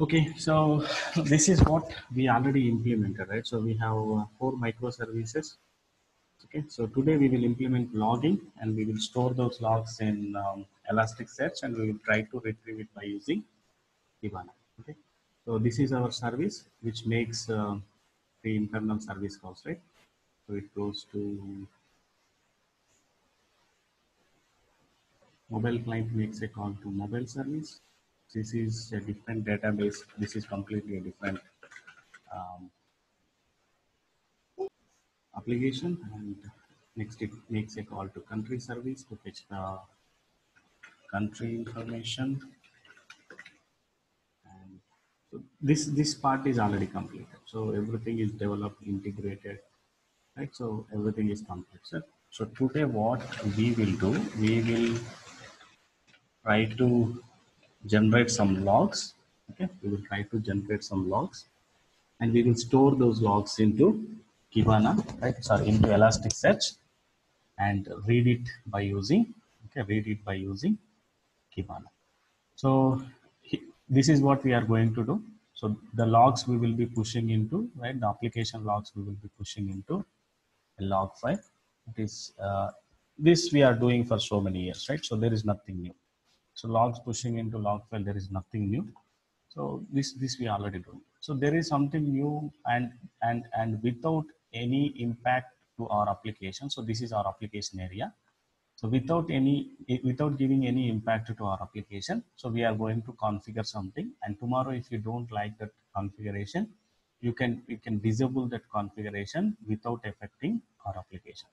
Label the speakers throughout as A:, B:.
A: Okay, so this is what we already implemented, right? So we have four microservices. Okay, so today we will implement logging and we will store those logs in Elasticsearch and we will try to retrieve it by using Kibana. Okay, so this is our service which makes the internal service calls, right? So it goes to mobile client makes a call to mobile service. This is a different database. This is completely a different um, application, and next it makes a call to country service to fetch the country information. And so this part is already completed, so everything is developed, integrated, right? So everything is completed. So today what we will do, we will try to generate some logs. Okay, we will try to generate some logs and we will store those logs into Kibana, right? Sorry, into Elasticsearch and read it by using, okay, read it by using Kibana. So this is what we are going to do. So the logs we will be pushing into, right? The application logs we will be pushing into a log file. It is this we are doing for so many years, right? So there is nothing new. So logs pushing into log file, there is nothing new. So this we already do. So there is something new and without any impact to our application. So this is our application area. So without giving any impact to our application, so we are going to configure something. And tomorrow, if you don't like that configuration, you can disable that configuration without affecting our application.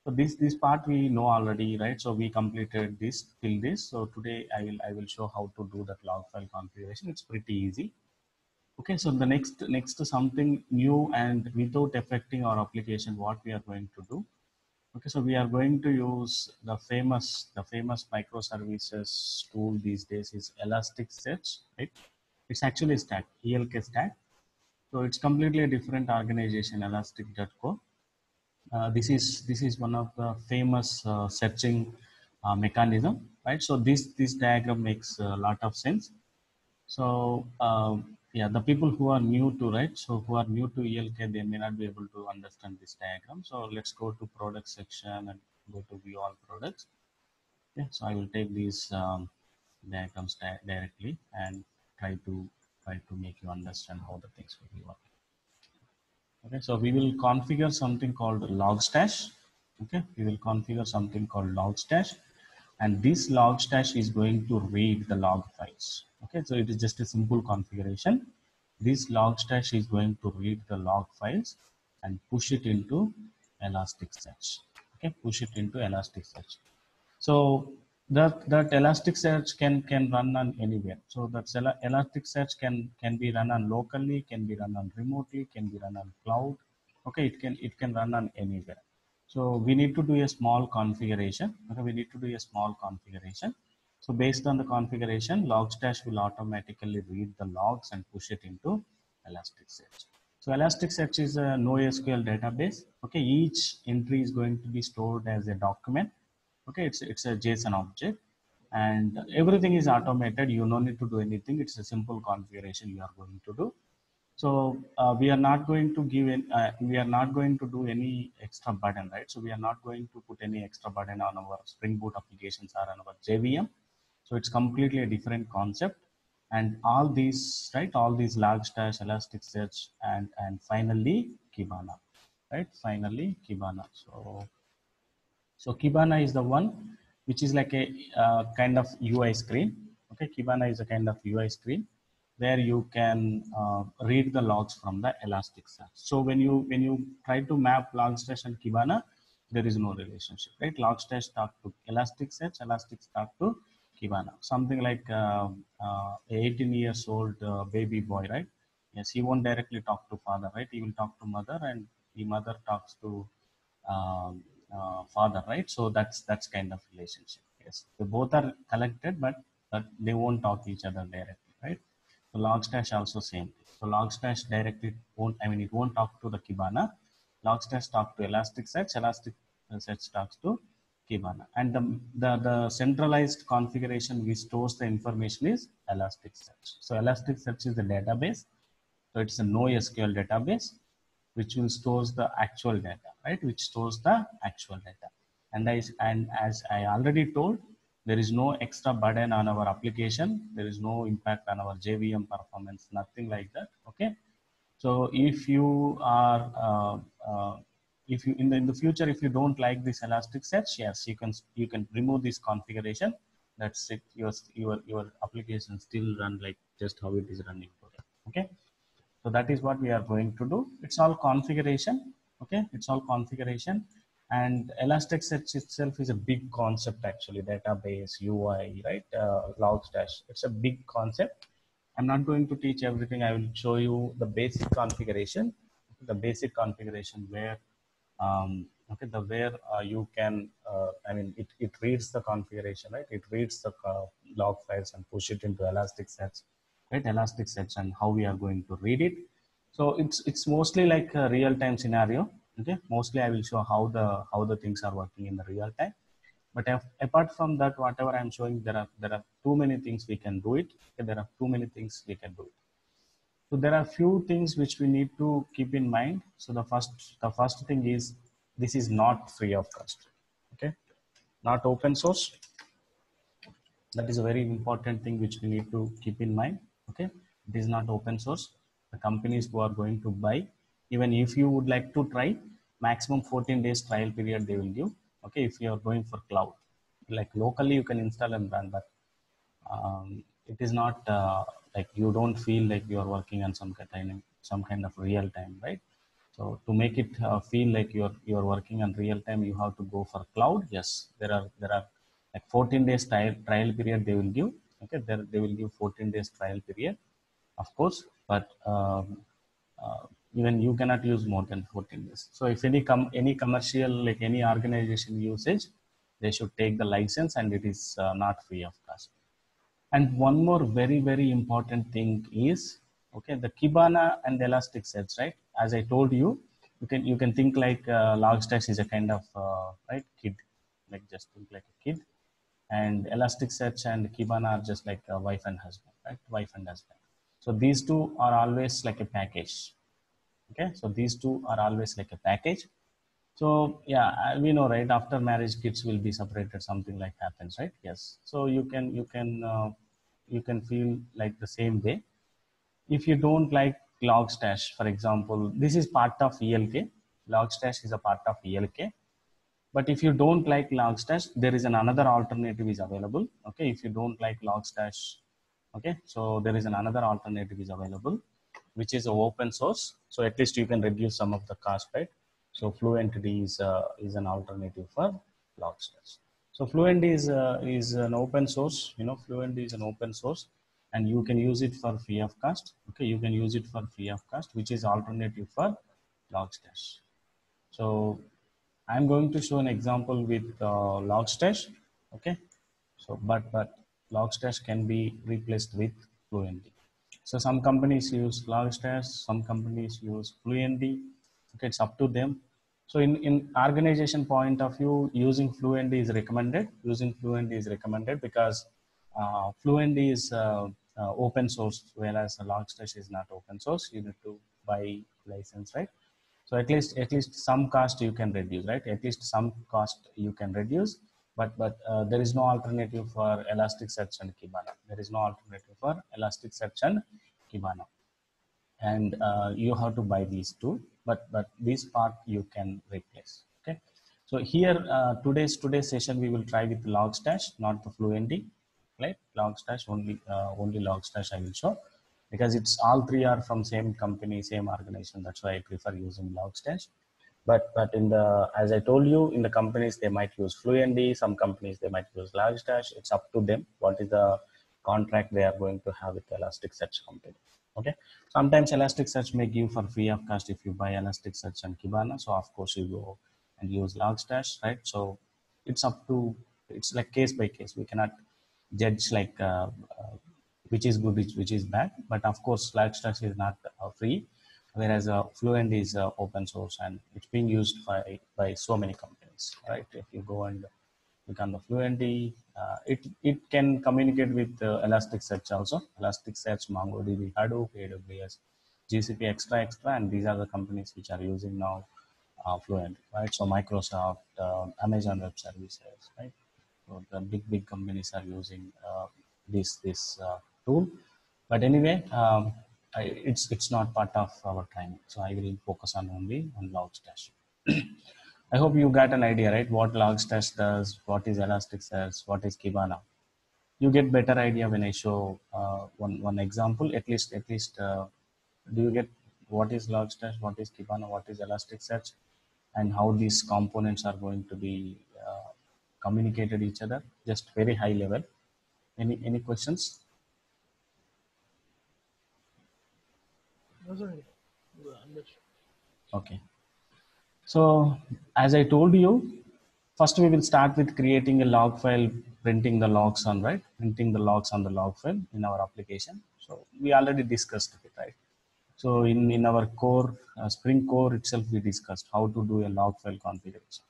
A: So this part we know already, right? So we completed this till this. So today I will show how to do that log file configuration. It's pretty easy. Okay, so the next something new and without affecting our application, what we are going to do. Okay, so we are going to use the famous microservices tool these days is Elasticsearch, right? It's actually a stack, ELK stack. So it's completely a different organization, Elastic.co. This is one of the famous searching mechanism, right? So this diagram makes a lot of sense. So yeah, the people who are new to, right, so who are new to ELK, they may not be able to understand this diagram. So let's go to product section and go to view all products. Okay, so I will take these diagrams directly and try to make you understand how the things will be working. Okay, so we will configure something called Logstash. Okay, we will configure something called Logstash, and this Logstash is going to read the log files. Okay, so it is just a simple configuration. This Logstash is going to read the log files and push it into Elasticsearch. Okay, push it into Elasticsearch. So that Elasticsearch can run on anywhere. So that Elasticsearch can be run on locally, can be run on remotely, can be run on cloud. Okay, it can run on anywhere. So we need to do a small configuration. Okay, we need to do a small configuration. So based on the configuration, Logstash will automatically read the logs and push it into Elasticsearch. So Elasticsearch is a NoSQL database. Okay, each entry is going to be stored as a document. Okay, it's a JSON object and everything is automated. You don't need to do anything. It's a simple configuration you are going to do. So we are not going to we are not going to do any extra button, right? So we are not going to put any extra button on our Spring Boot applications or on our JVM. So it's completely a different concept. And all these, right, all these Logstash, Elasticsearch, and finally Kibana, right? Finally Kibana. So Kibana is the one which is like a kind of UI screen. Okay, Kibana is a kind of UI screen where you can read the logs from the Elasticsearch. So when you try to map Logstash and Kibana, there is no relationship, right? Logstash talk to Elasticsearch, Elasticsearch talk to Kibana. Something like a 18 years old baby boy, right? Yes, he won't directly talk to father, right? He will talk to mother, and the mother talks to um, father, right? So that's kind of relationship. Yes, they both are connected, but they won't talk to each other directly, right? So Logstash also same thing. So Logstash directly won't, I mean, it won't talk to the Kibana. Logstash talk to Elasticsearch. Elasticsearch talks to Kibana. And the centralized configuration which stores the information is Elasticsearch. So Elasticsearch is the database. So it's a NoSQL database which will stores the actual data, right? Which stores the actual data. And as I already told, there is no extra burden on our application. There is no impact on our JVM performance, nothing like that. Okay. So if you are, if you in the future, if you don't like this Elasticsearch, yes, you can remove this configuration. That's it. Your application still run like just how it is running today. Okay. So that is what we are going to do. It's all configuration. Okay. It's all configuration. And Elasticsearch itself is a big concept actually. Database, UI, right? Logstash. It's a big concept. I'm not going to teach everything. I will show you the basic configuration. The basic configuration where okay, the where you can, I mean, it reads the configuration, right? It reads the log files and push it into Elasticsearch, right? Elasticsearch and how we are going to read it. So it's mostly like a real-time scenario. Okay, mostly I will show how the things are working in the real time. But apart from that, whatever I'm showing, there are too many things we can do it. Okay, there are too many things we can do it. So there are few things which we need to keep in mind. So the first thing is this is not free of cost. Okay, not open source. That is a very important thing which we need to keep in mind. Okay, it is not open source. The companies who are going to buy, even if you would like to try, maximum 14 days trial period they will give. Okay, if you are going for cloud, like locally you can install and run, but it is not like you don't feel like you are working on some kind of real time, right? So to make it feel like you're working on real time, you have to go for cloud. Yes, there are like 14 days trial period they will give. Okay, there they will give 14 days trial period, of course, but even you cannot use more than 14 days. So if any commercial, like any organization usage, they should take the license, and it is not free of cost. And one more very important thing is, okay, the Kibana and Elasticsearch, right? As I told you, you can think like Logstash is a kind of right kid, like just think like a kid, and Elasticsearch and Kibana are just like a wife and husband, right? Wife and husband. So these two are always like a package. Okay, so these two are always like a package. So yeah, we know, right? After marriage, kids will be separated. Something like happens, right? Yes. So you can feel like the same way. If you don't like Logstash, for example, this is part of ELK. Logstash is a part of ELK. But if you don't like Logstash, there is another alternative is available. Okay, if you don't like Logstash, okay, so there is another alternative is available, which is open source. So at least you can reduce some of the cost, right? So Fluentd is an alternative for Logstash. So Fluentd is an open source. You know, Fluentd is an open source, and you can use it for free of cost. Okay, you can use it for free of cost, which is alternative for Logstash. So I'm going to show an example with Logstash. Okay, so but Logstash can be replaced with Fluentd. So some companies use Logstash, some companies use Fluentd. Okay, it's up to them. So in organization point of view, using Fluentd is recommended. Using Fluentd is recommended because Fluentd is open source, whereas Logstash is not open source. You need to buy license, right? So at least some cost you can reduce, right? At least some cost you can reduce, but there is no alternative for Elasticsearch and Kibana. There is no alternative for Elasticsearch and Kibana, and you have to buy these two. But this part you can replace. Okay. So here today's session we will try with Logstash, not the Fluentd, right? Logstash only Logstash I will show, because it's all three are from same company, same organization. That's why I prefer using Logstash. But in the, as I told you, in the companies they might use Fluentd, some companies they might use Logstash. It's up to them what is the contract they are going to have with Elasticsearch company. Okay, sometimes Elasticsearch may give for free of cost if you buy Elasticsearch and Kibana. So of course you go and use Logstash, right? So it's up to, it's like case by case. We cannot judge like which is good, which is bad. But of course, Logstash is not free, whereas Fluent is open source and it's being used by so many companies, right? If you go and click on the Fluentd. It can communicate with Elasticsearch also. Elasticsearch, MongoDB, Hadoop, AWS, GCP, extra, and these are the companies which are using now Fluent, right? So Microsoft, Amazon Web Services, right? So the big companies are using this tool. But anyway, it's not part of our time. So I will focus on only on Logstash. I hope you got an idea, right? What Logstash does, what is Elasticsearch, what is Kibana. You get better idea when I show one example. At least, do you get what is Logstash, what is Kibana, what is Elasticsearch, and how these components are going to be communicated each other? Just very high level. Any questions?
B: Wasn't it? Yeah, understood.
A: Okay. So as I told you, first we will start with creating a log file, printing the logs on, right? Printing the logs on the log file in our application. So we already discussed it, right? So in our core, Spring core itself, we discussed how to do a log file configuration.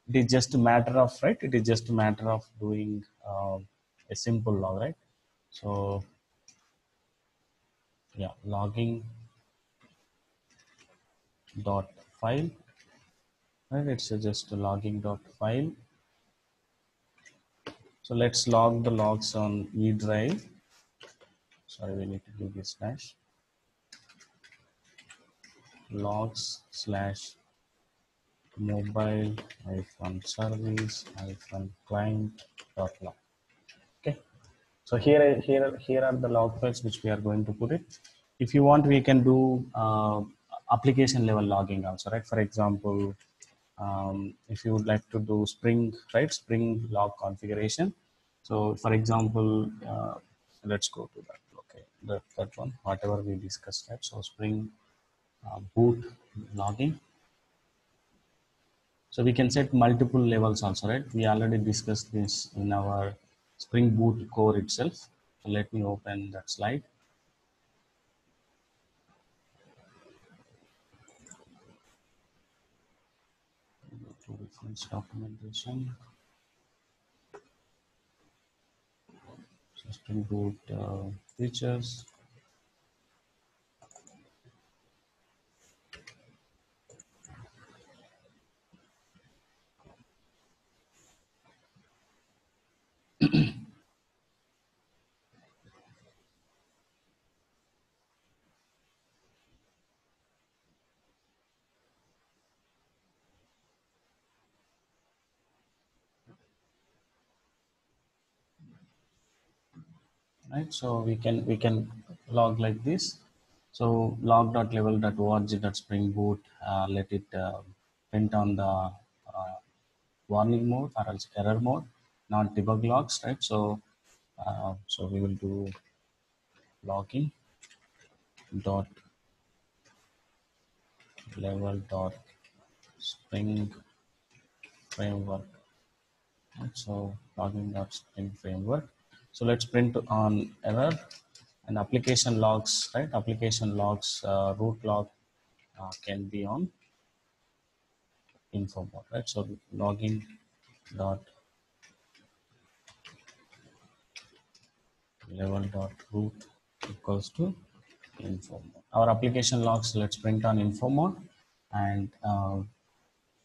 A: It is just a matter of, right? It is just a matter of doing a simple log, right? So yeah, logging dot file, right? It's just a logging dot file. So let's log the logs on E drive. Sorry, we need to do this slash logs slash mobile hyphen service hyphen client dot log. Okay. So here are the log files which we are going to put it. If you want, we can do application level logging also, right? For example, if you would like to do Spring, right? Spring log configuration. So for example, let's go to that. Okay, that one, whatever we discussed, right? So Spring boot logging. So we can set multiple levels also, right? We already discussed this in our Spring Boot core itself. So let me open that slide. Go to reference documentation. So Spring Boot features. Right, so we can log like this. So log.level.org.spring boot, let it print on the warning mode or else error mode, not debug logs, right? So we will do logging dot level dot spring framework, right? So logging dot spring framework. So let's print on error and application logs, right? Application logs, root log can be on info mode, right? So logging dot level dot root equals to info mode. Our application logs, let's print on info mode, and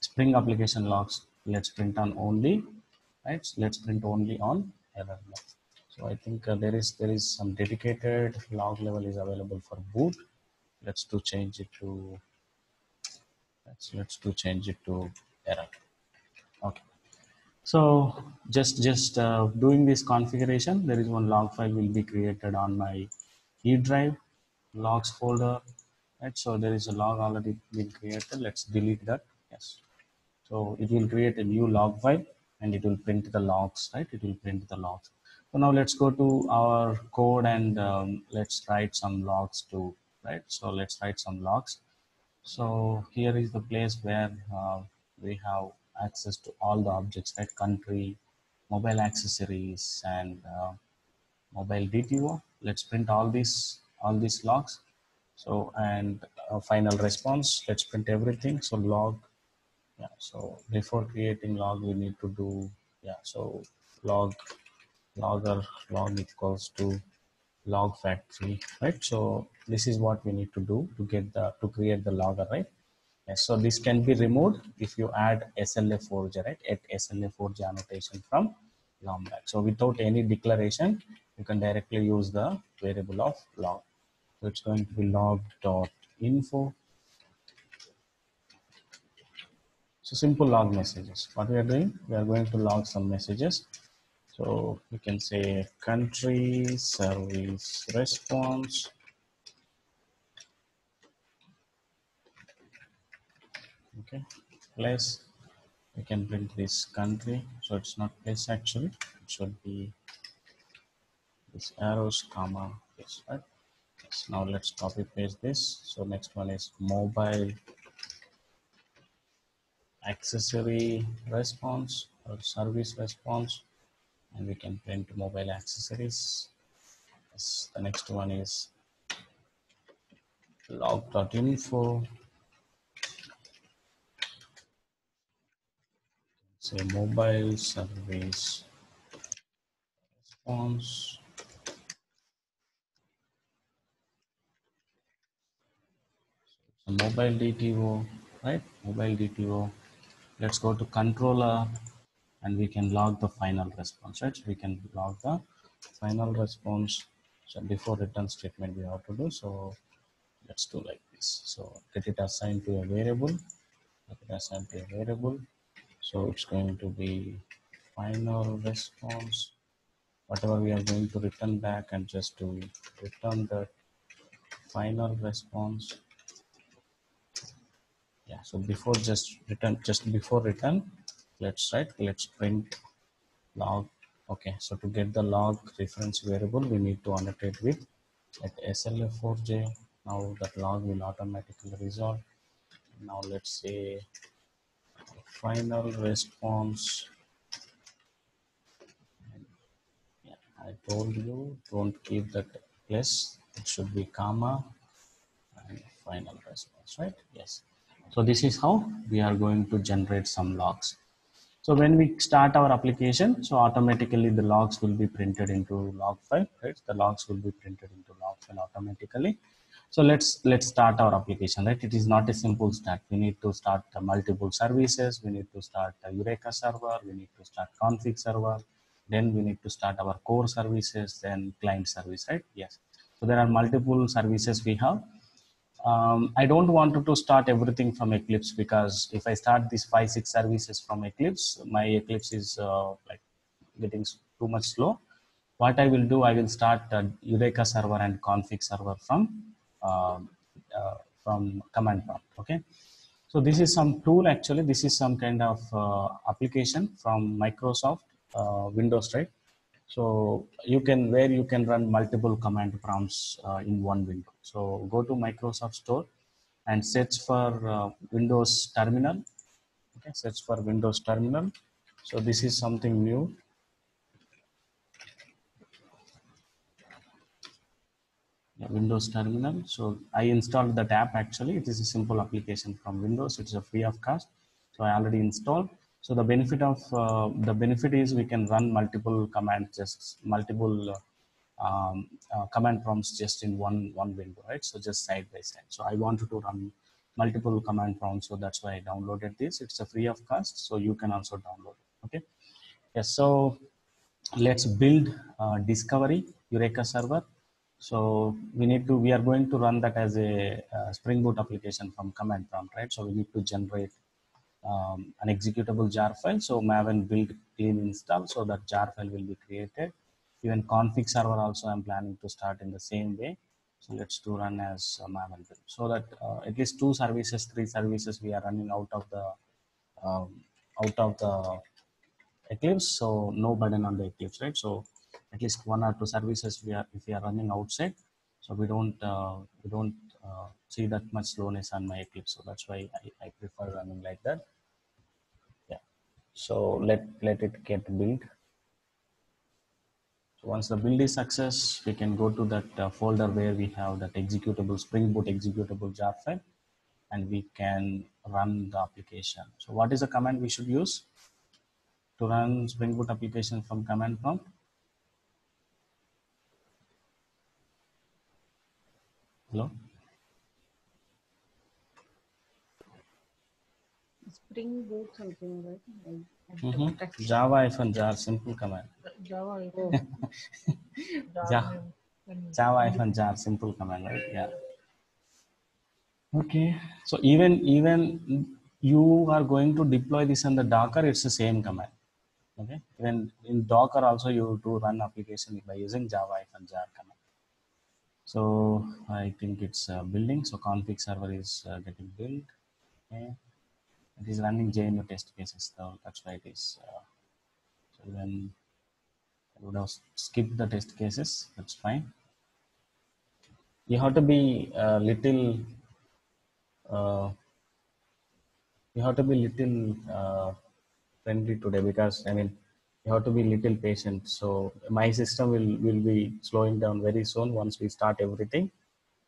A: Spring application logs, let's print on only, right? So let's print only on error log. So I think there is some dedicated log level is available for boot. Let's to change it to let's change it to error. Okay. So just doing this configuration, there is one log file will be created on my E drive logs folder, right? So there is a log already been created. Let's delete that. Yes. So it will create a new log file and it will print the logs, right? It will print the logs. So now let's go to our code and let's write some logs too, right? So let's write some logs. So here is the place where we have access to all the objects, right? Country, mobile accessories, and mobile DTO. Let's print all these logs. So and final response. Let's print everything. So log. Yeah. So before creating log, we need to do Yeah, so log logger log equals to log factory, right? So this is what we need to do to get the to create the logger, right? Yes, so this can be removed if you add SLA4j, right? At SLA4j annotation from logback. So without any declaration, you can directly use the variable of log. So it's going to be log.info. So simple log messages. What we are doing, we are going to log some messages. So we can say country service response. Okay, place. We can print this country. So it's not place actually. It should be this arrows comma this, right? Yes. Now let's copy paste this. So next one is mobile accessory response or service response, and we can print mobile accessories. Yes. The next one is log.info. Say mobile service response. So mobile DTO, right? Mobile DTO. Let's go to controller and we can log the final response, right? So we can log the final response. So before return statement we have to do. So let's do like this. So get it assigned to a variable. Get it assigned to a variable. So it's going to be final response. Whatever we are going to return back, and just to return the final response. Yeah, so before just before return, let's print log. Okay, so to get the log reference variable, we need to annotate with at SLA4j. Now that log will automatically resolve. Now let's say final response. Yeah, I told you don't keep that place. It should be comma and final response, right? Yes. So this is how we are going to generate some logs. So when we start our application, so automatically the logs will be printed into log file, right? The logs will be printed into log file automatically. So let's start our application, right? It is not a simple start. We need to start multiple services. We need to start a Eureka server. We need to start config server. Then we need to start our core services, then client service, right? Yes. So there are multiple services we have. I don't want to start everything from Eclipse, because if I start these 5 6 services from Eclipse, my Eclipse is like getting too much slow. What I will do, I will start Eureka server and config server uh, from command prompt. Okay, so this is some tool actually. This is some kind of application from Microsoft Windows, right? So you can where you can run multiple command prompts in one window. So go to Microsoft Store and search for Windows Terminal. Okay, search for Windows Terminal. So this is something new. Yeah, Windows Terminal. So I installed that app actually. It is a simple application from Windows. It's a free of cost. So I already installed. So the benefit is we can run multiple commands, just multiple command prompts just in one window, right? So just side by side. So I wanted to run multiple command prompts, so that's why I downloaded this. It's a free of cost, so you can also download it. Okay. Yes. So let's build discovery Eureka server. So we are going to run that as a Spring Boot application from command prompt, right? So we need to generate an executable jar file. So Maven build clean install, so that jar file will be created. Even config server also I'm planning to start in the same way. So let's do run as Maven build, so that at least 2 services, 3 services we are running um, out of the Eclipse, so no burden on the Eclipse, right? So at least 1 or 2 services if we are running outside, so we don't see that much slowness on my Eclipse. So that's why I prefer running like that. Yeah. So let it get built. So once the build is success, we can go to that folder where we have that executable Spring Boot executable jar file, and we can run the application. So what is the command we should use? to run Spring Boot application from command prompt? Hello?
B: Spring Boot something, right?
A: Java-jar, simple command.
B: Java.
C: Oh,
A: Ja- Java-jar, simple command, right? Yeah. Okay. So even you are going to deploy this on the Docker, it's the same command. Okay. Even in Docker also you do run application by using Java-jar command. So I think it's building. So config server is getting built. Okay. It is running JNU test cases though. That's why it is. So then I would have skipped the test cases. That's fine. You have to be a little. Uh, you have to be little friendly today, because I mean you have to be little patient. So my system will be slowing down very soon once we start everything.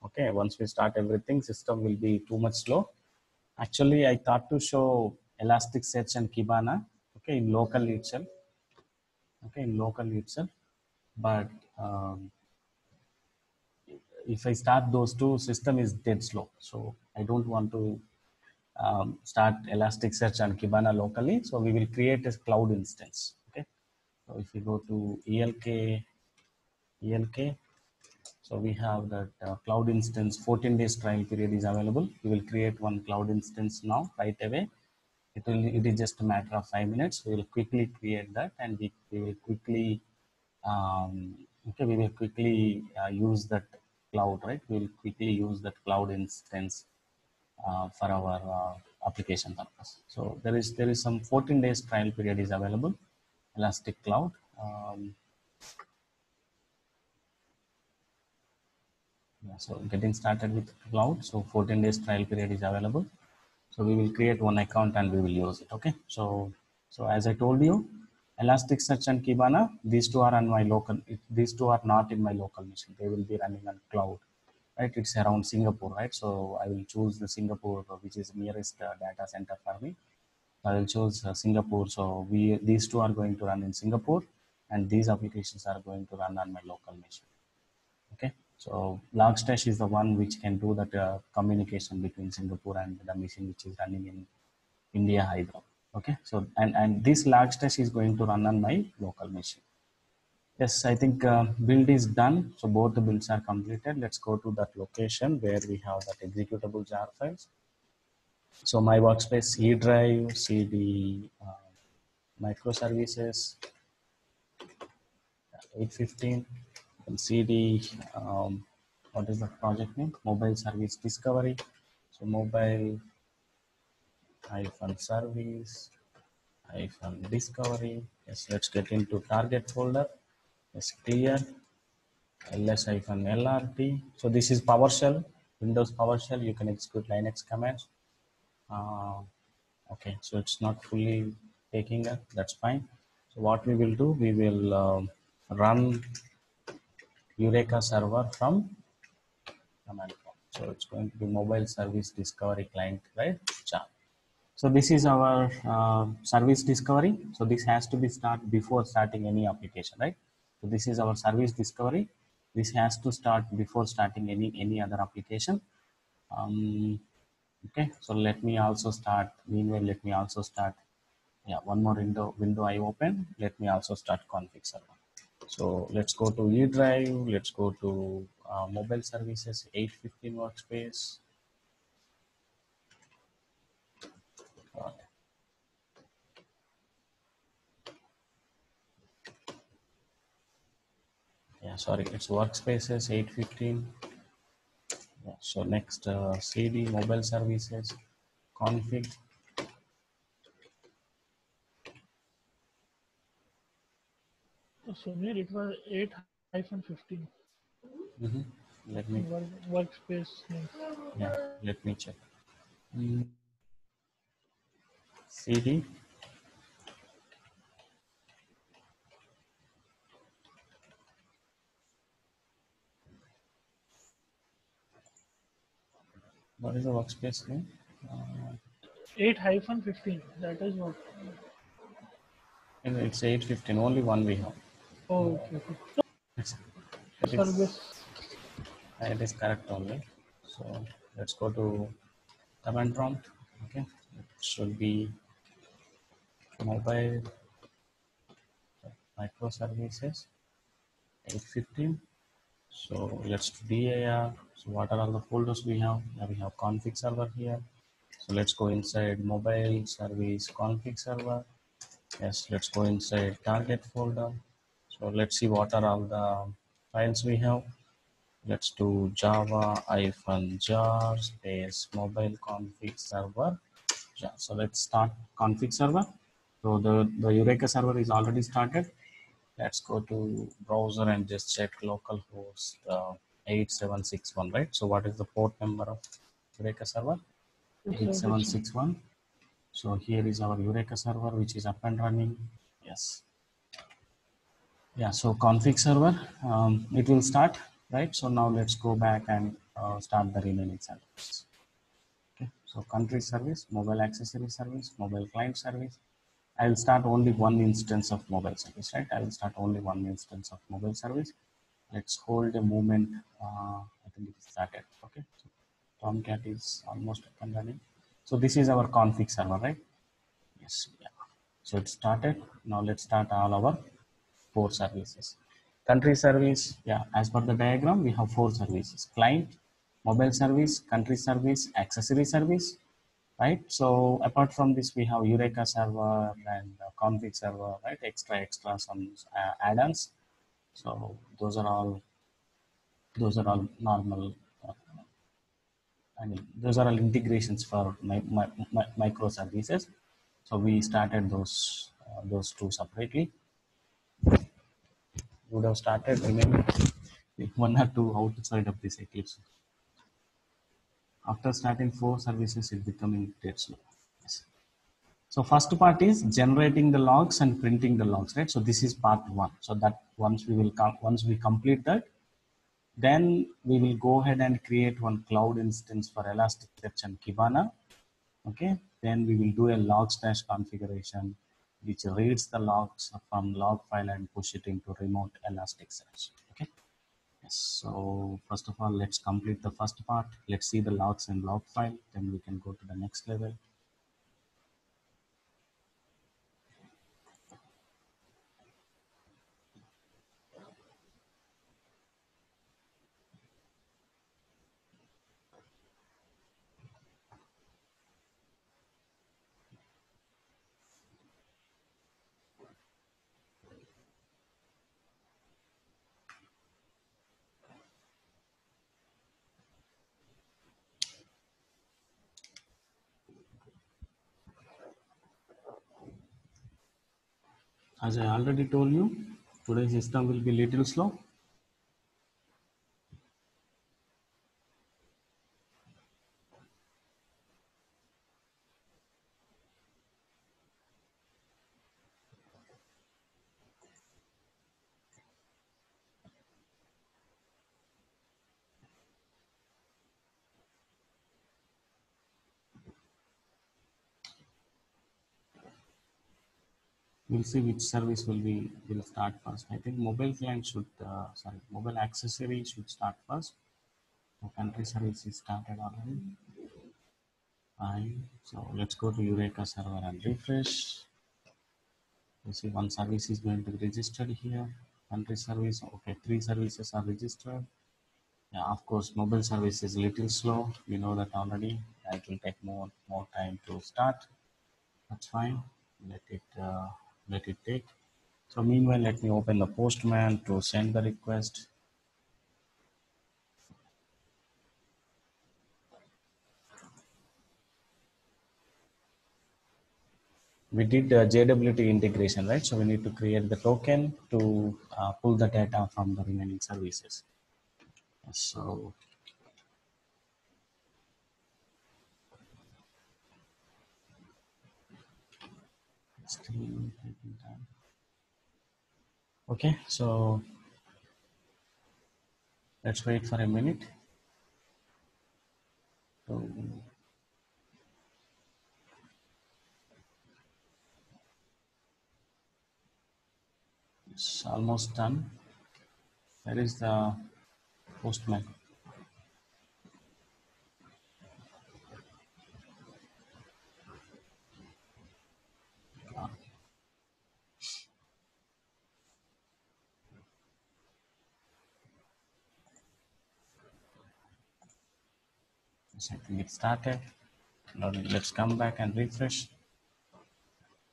A: Okay, once we start everything, system will be too much slow. Actually, I thought to show Elasticsearch and Kibana, okay, in local itself, okay, in local itself, but if I start those two, system is dead slow. So I don't want to start Elasticsearch and Kibana locally. So we will create a cloud instance. Okay. So if you go to ELK, so we have that cloud instance, 14 days trial period is available. We will create one cloud instance now right away. It is just a matter of 5 minutes. We will quickly create that, and we will quickly okay, we will quickly use that cloud, right? We will quickly use that cloud instance for our application purpose. So there is some 14 days trial period is available, Elastic Cloud. Yeah, so getting started with cloud. So 14 days trial period is available. So we will create one account and we will use it. Okay. So as I told you, Elasticsearch and Kibana, these two are on my local. These two are not in my local machine. They will be running on cloud, right? It's around Singapore, right? So I will choose the Singapore, which is nearest data center for me. I will choose Singapore. So these two are going to run in Singapore, and these applications are going to run on my local machine. Okay, so Logstash is the one which can do that communication between Singapore and the machine which is running in India, Hyderabad. Okay, so and this Logstash is going to run on my local machine. Yes, I think build is done. So both the builds are completed. Let's go to that location where we have that executable jar files. So my workspace, E drive, CD, microservices, 815, and CD, what is the project name? Mobile Service Discovery. So mobile hyphen service hyphen discovery. Yes, let's get into target folder. Yes, clear ls hyphen lrt. So this is PowerShell, Windows PowerShell. You can execute Linux commands. Uh, okay, so it's not fully taking up. That's fine. So what we will do, we will run Eureka server from command prompt. So it's going to be mobile service discovery client, right? Jar. So this is our service discovery. So this has to be start before starting any application, right? So this is our service discovery. This has to start before starting any other application. Okay, so let me also start. Meanwhile, let me also start. Yeah, one more window I open. Let me also start config server. So let's go to E drive. Let's go to mobile services 815 workspace. Yeah, sorry, it's workspaces 815. Yeah, so next CD mobile services config.
C: so near it was 8-15
A: Let me
C: workspace name.
A: yeah, let me check. CD. What is the workspace name?
C: 8-15. That is what.
A: And it's 8:15. Only one we have.
C: Oh, okay, okay.
A: It's, it is
C: Service.
A: it is correct only. So let's go to command prompt. Okay, it should be mobile microservices 8:15. So let's do dir. So what are all the folders we have? Now we have config server here. So let's go inside mobile service config server. Yes, let's go inside target folder. So let's see what are all the files we have. Let's do java -jar space mobile config server. Yeah, so let's start config server. So the Eureka server is already started. Let's go to browser and just check localhost 8761, right? So what is the port number of Eureka server? 8761. So here is our Eureka server, which is up and running. Yes. Yeah, so config server, it will start, right? So now let's go back and start the remaining servers. Okay, so country service, mobile accessory service, mobile client service. I will start only one instance of mobile service, right? I will start only one instance of mobile service. Let's hold a moment. I think it is started. Okay, so Tomcat is almost up and running. So this is our config server, right? Yes, yeah. So it started. Now let's start all our four services. Country service, yeah, as per the diagram, we have four services: client, mobile service, country service, accessory service, right? So apart from this, we have Eureka server and config server, right? Extra, some add-ons. So those are all normal. Uh, I mean, those are all integrations for microservices. So we started those two separately. Would have started remaining one or two outside of this Eclipse. After starting four services, it becoming dead slow. Yes. So first part is generating the logs and printing the logs, right? So this is part one. So that once we complete that, then we will go ahead and create one cloud instance for Elasticsearch and Kibana. Okay. Then we will do a log/stash configuration, which reads the logs from log file and push it into remote Elasticsearch. Okay. Yes. So first of all, let's complete the first part. Let's see the logs and log file. Then we can go to the next level. As I already told you, today's system will be little slow. We'll see which service will start first. I think mobile client should, mobile accessory should start first. The country service is started already. Fine. So let's go to Eureka server and refresh. You see one service is going to be registered here. Country service, okay, three services are registered. Yeah, of course, mobile service is a little slow. We know that already. It will take more time to start. That's fine. Let it take. So meanwhile, let me open the Postman to send the request. We did JWT integration, right? So we need to create the token to pull the data from the remaining services. So still taking time. Okay, so let's wait for a minute. So It's almost done. Where is the Postman? Yes, I think it started. Now let's come back and refresh.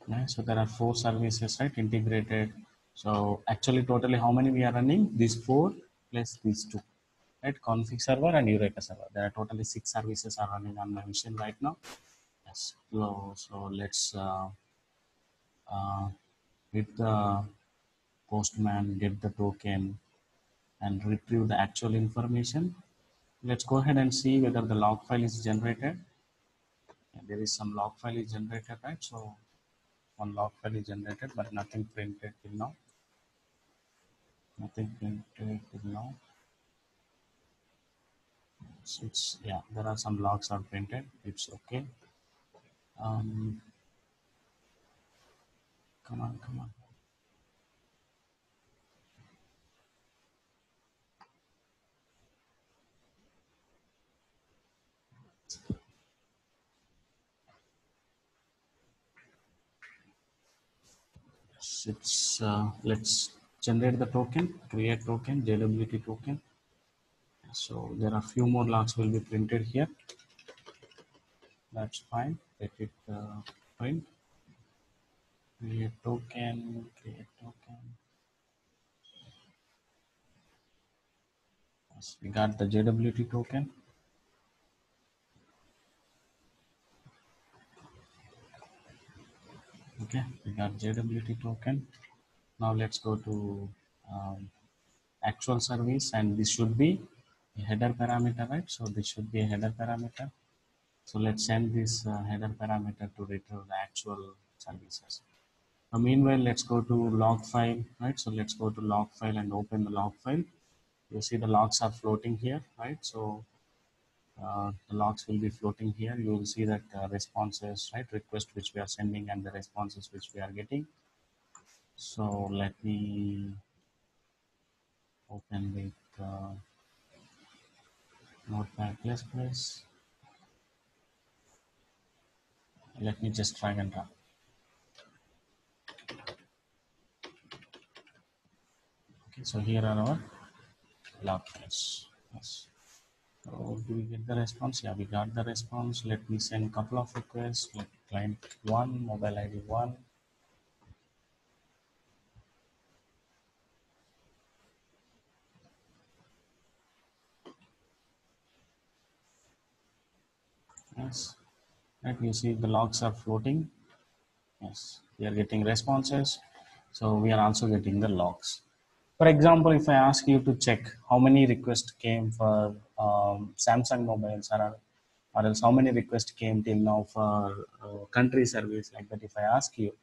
A: Yeah, so there are 4 services, right? Integrated. So actually, totally, how many we are running? These 4 plus these 2, right? Config server and Eureka server. There are totally 6 services are running on my machine right now. Yes. So let's hit the Postman, get the token, and retrieve the actual information. Let's go ahead and see whether the log file is generated. Yeah, there is some log file is generated, right? So one log file is generated, but nothing printed till now. Nothing printed till now. So it's, yeah, there are some logs are printed. It's okay. Um, come on, come on. It's let's generate the token, create token, JWT token. So there are few more logs will be printed here. That's fine. Let it print. Create token, create token. Yes, we got the JWT token. Okay, we got JWT token. Now let's go to actual service, and this should be a header parameter, right? So this should be a header parameter. So let's send this header parameter to retrieve the actual services. Now meanwhile, let's go to log file, right? So let's go to log file and open the log file. You see the logs are floating here, right? So the logs will be floating here. You will see that responses, right? Request which we are sending and the responses which we are getting. So let me open with Notepad++. Let me just drag and drop. Okay, so here are our log files. Yes. So do we get the response? Yeah, we got the response. Let me send a couple of requests. Like client 1, mobile ID 1. Yes. Right, you see the logs are floating. Yes, we are getting responses. So we are also getting the logs. For example, if I ask you to check how many requests came for Samsung mobiles, or else how many requests came till now for country service, like that, if I ask you,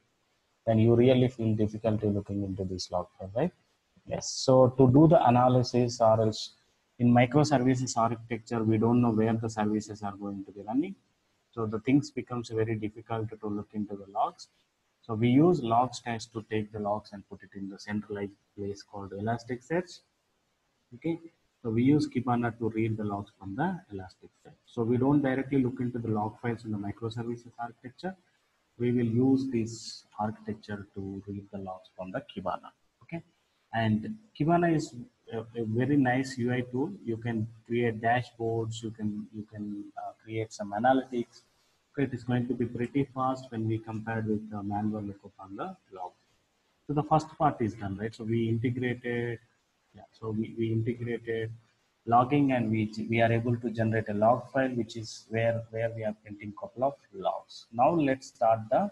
A: then you really feel difficulty looking into this log file, right? Yes. So to do the analysis, or else in microservices architecture, we don't know where the services are going to be running. So the things becomes very difficult to look into the logs. So we use Logstash to take the logs and put it in the centralized place called Elasticsearch. Okay. So we use Kibana to read the logs from the Elasticsearch. So we don't directly look into the log files in the microservices architecture. We will use this architecture to read the logs from the Kibana. Okay. And Kibana is a very nice UI tool. You can create dashboards. You can create some analytics. Okay, it is going to be pretty fast when we compared with the manual lookup on the log. So the first part is done, right? So we integrated, yeah. So we integrated logging, and we are able to generate a log file, which is where we are printing couple of logs. Now let's start the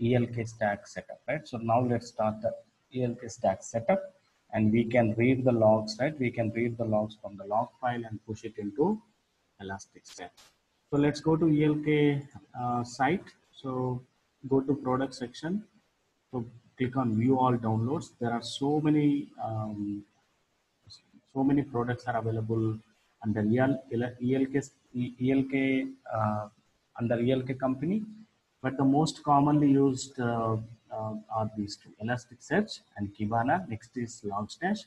A: ELK stack setup, right? So now let's start the ELK stack setup, and we can read the logs, right? We can read the logs from the log file and push it into Elasticsearch. So let's go to ELK site. So go to product section. So click on view all downloads. There are so many products are available under ELK, under ELK company, but the most commonly used are these two, Elasticsearch and Kibana. Next is Logstash.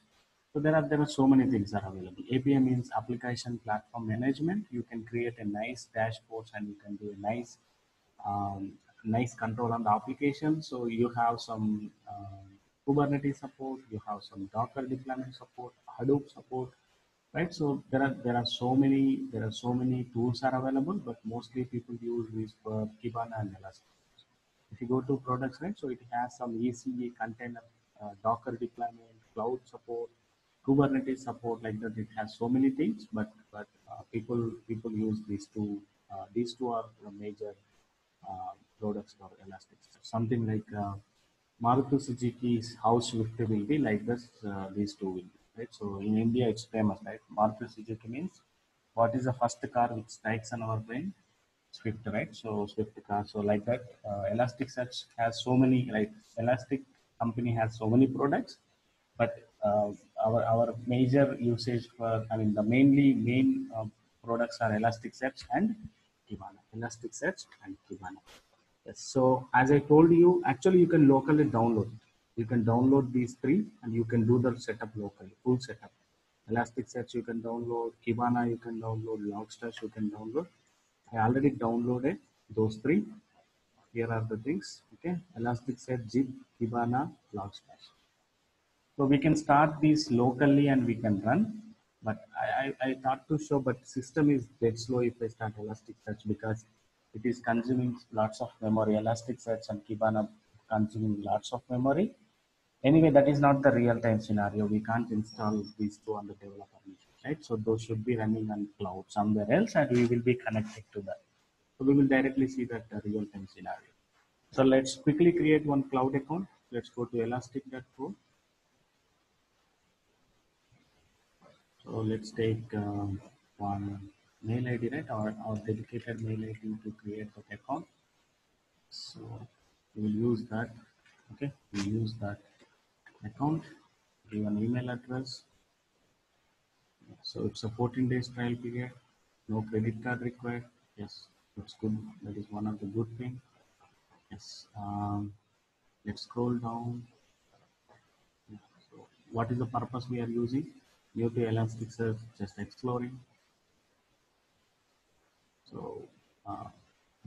A: So there are so many things are available. API means application platform management. You can create a nice dashboards and you can do a um, nice control on the application. So you have some Kubernetes support, you have some Docker deployment support, Hadoop support, right? So there are so many tools are available, but mostly people use these for Kibana and Elastic. If you go to products, right, so it has some ECE container, Docker deployment, cloud support, Kubernetes support, like that. It has so many things, but people use these two. These two are the major products for Elasticsearch. Something like Maruti Suzuki's house lift will be like this. These two will be, right. So in India, it's famous, right? Maruti Suzuki means what is the first car which strikes on our brain? Swift, right? So Swift car. So like that, Elasticsearch has so many. Like Elastic company has so many products, but our major usage for, I mean, the main products are Elasticsearch and Kibana. Elasticsearch and Kibana. Yes. So as I told you, actually you can locally download. You can download these three and you can do the setup locally, full setup. Elasticsearch you can download, Kibana you can download, Logstash you can download. I already downloaded those three. Here are the things. Okay, Elasticsearch, Zip, Kibana, Logstash. So we can start these locally and we can run. But I thought to show, but system is dead slow if I start Elasticsearch because it is consuming lots of memory. Elasticsearch and Kibana consuming lots of memory. Anyway, that is not the real-time scenario. We can't install these two on the developer machine, right? So those should be running on cloud somewhere else, and we will be connected to that. So we will directly see that real-time scenario. So let's quickly create one cloud account. Let's go to elastic.co. So let's take one mail ID, right? Our dedicated mail ID to create that account. So we will use that. Okay, we use that account. Give an email address. So it's a 14 days trial period. No credit card required. Yes, that's good. That is one of the good thing. Yes. Let's scroll down. So what is the purpose we are using? New to Elasticsearch, just exploring. So uh,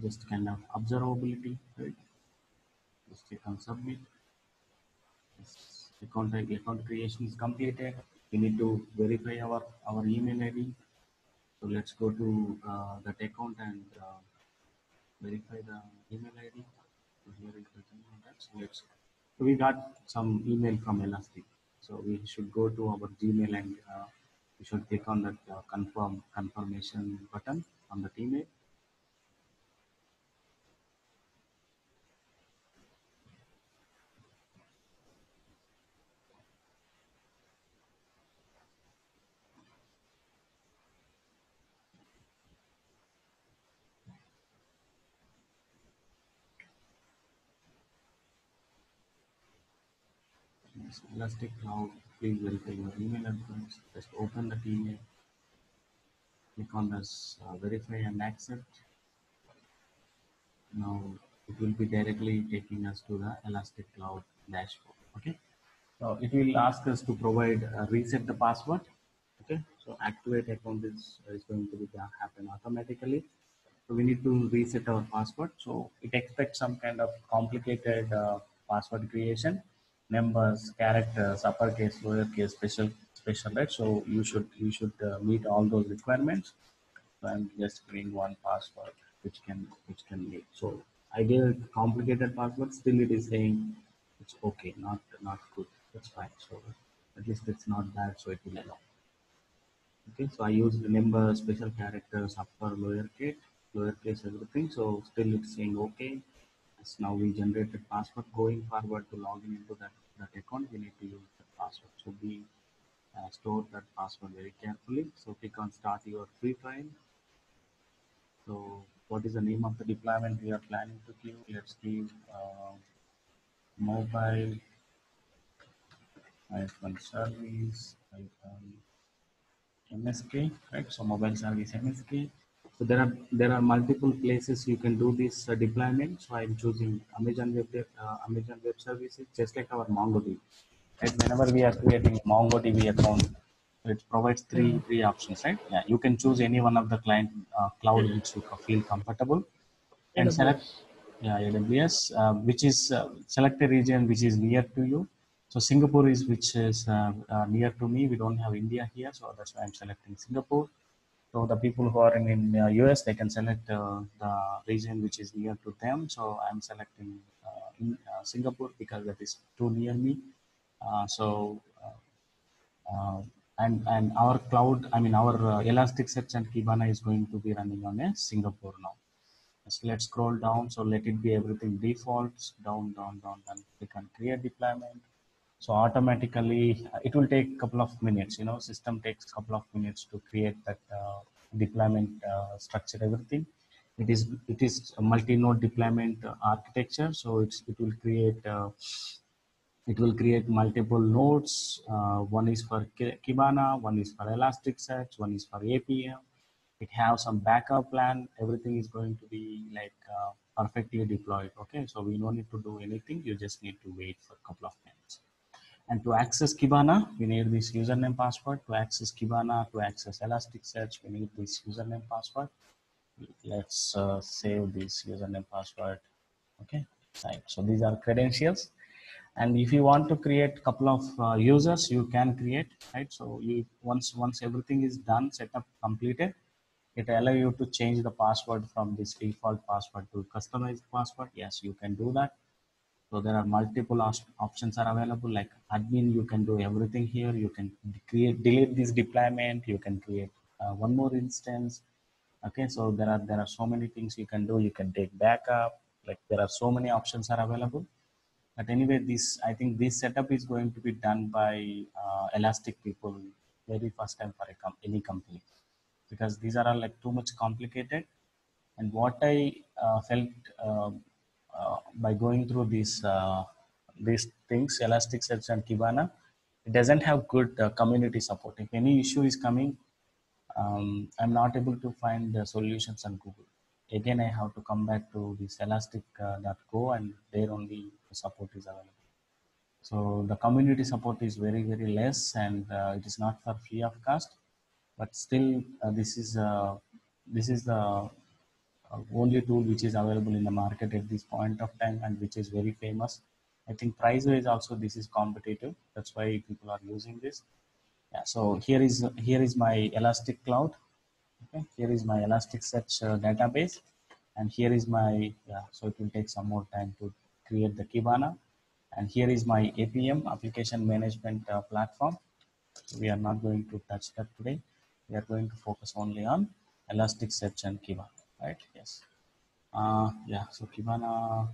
A: just kind of observability, right? Just click on submit. Yes. Account creation is completed. We need to verify our email ID. So let's go to that account and verify the email ID. So here it is that. So we got some email from Elastic. So we should go to our Gmail and we should click on that confirmation button on the email. Yes, Elastic Cloud, please verify your email address. Just open the email, click on this verify and accept. Now it will be directly taking us to the Elastic Cloud dashboard. Okay. So it will ask us to provide reset the password. Okay. So activate account is going to be happen automatically. So we need to reset our password. So it expects some kind of complicated password creation, numbers, characters, uppercase, lowercase, special, right? So you should meet all those requirements. So I'm just giving one password which can meet. So I gave a complicated password. Still, it is saying it's okay, not good. That's fine. So at least it's not bad. So it will allow. Okay, so I use the number, special characters, upper, lowercase, everything. So still it's saying okay. As now we generated password. Going forward to log in into that account, we need to use the password. So we store that password very carefully. So click on start your free trial. So what is the name of the deployment we are planning to give? Let's give mobile service MSK, right? So mobile service MSK. So there are multiple places you can do this deployment. So I'm choosing Amazon Web Services, just like our MongoDB. Right? Whenever we are creating a MongoDB account, it provides
C: Yeah.
A: three options, right? Yeah, you can choose any one of the client cloud which you feel comfortable, and select,
C: AWS.
A: yeah, AWS, which is select a region which is near to you. So Singapore is which is near to me. We don't have India here, so that's why I'm selecting Singapore. So the people who are in US, they can select the region which is near to them. So I'm selecting Singapore because that is too near me. Uh, and our cloud, I mean our Elasticsearch and Kibana is going to be running on a Singapore now. So let's scroll down. So let it be everything defaults down, down, down. Then click on create deployment. So automatically it will take a couple of minutes. You know, system takes a couple of minutes to create that deployment structure, everything. It is a multi-node deployment architecture. So it will create. It will create multiple nodes. One is for Kibana, one is for Elasticsearch, one is for APM. It has some backup plan. Everything is going to be like perfectly deployed. Okay, so we don't need to do anything. You just need to wait for a couple of minutes. And to access Kibana, we need this username password. To access Kibana, to access Elasticsearch, we need this username password. Let's save this username password. Okay, right. So these are credentials. And if you want to create a couple of users, you can create, right? So you once everything is done, setup completed, it allow you to change the password from this default password to customized password. Yes, you can do that. So there are multiple options are available. Like admin, you can do everything here. You can delete this deployment. You can create one more instance. Okay, so there are so many things you can do. You can take backup. Like there are so many options are available. But anyway, this I think this setup is going to be done by Elastic people very first time for any company, because these are all like too much complicated. And what I felt by going through these things, Elasticsearch and Kibana, it doesn't have good community support. If any issue is coming, I'm not able to find the solutions on Google. Again, I have to come back to this elastic.co, and there only the support is available. So the community support is very, very less, and it is not for free of cost. But still, this is the only tool which is available in the market at this point of time, and which is very famous. I think price wise also this is competitive. That's why people are using this. Yeah. So here is my Elastic Cloud. Okay. Here is my Elasticsearch database, and here is my, yeah. So it will take some more time to create the Kibana, and here is my APM application management platform. We are not going to touch that today. We are going to focus only on Elasticsearch and Kibana, right? Yes. Yeah. So Kibana,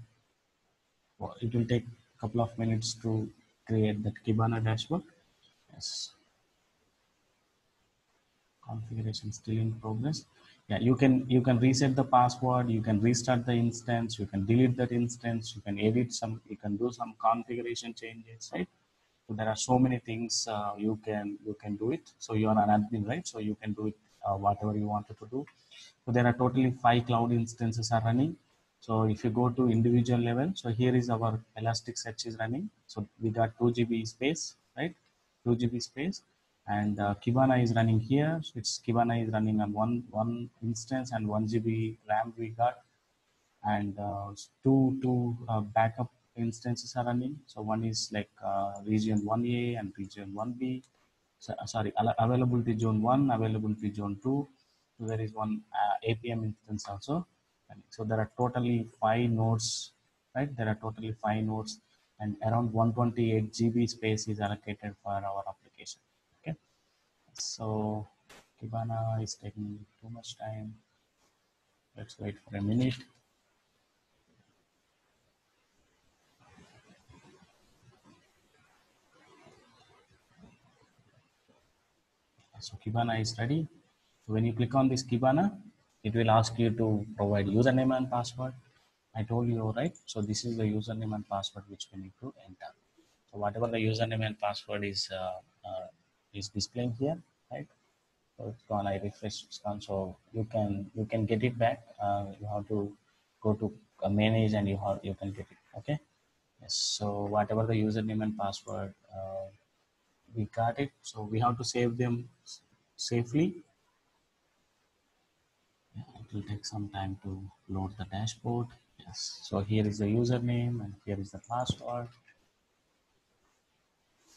A: well, it will take a couple of minutes to create that Kibana dashboard. Yes. Configuration still in progress. Yeah, you can reset the password, you can restart the instance, you can delete that instance, you can edit some, you can do some configuration changes, right? So there are so many things you can do it. So you are an admin, right? So you can do it whatever you wanted to do. So there are totally 5 cloud instances are running. So if you go to individual level, so here is our Elasticsearch is running. So we got 2 GB space, right? 2 GB space, and Kibana is running here. So it's Kibana is running on one instance, and 1 GB RAM we got, and two backup instances are running. So one is like region 1A and region 1B. So, sorry, availability zone 1, availability zone 2. So there is one APM instance also. And so there are totally 5 nodes, right? There are totally 5 nodes, and around 128 GB space is allocated for our application. Okay. So Kibana is taking too much time. Let's wait for a minute. So Kibana is ready. So when you click on this Kibana, it will ask you to provide username and password. I told you, right? So this is the username and password which we need to enter. So whatever the username and password is displaying here, right? So it's gone. I refreshed. It's gone. So you can get it back. You have to go to manage and you can get it. Okay. Yes. So whatever the username and password, we got it. So we have to save them safely. Yeah, it will take some time to load the dashboard. Yes. So here is the username and here is the password.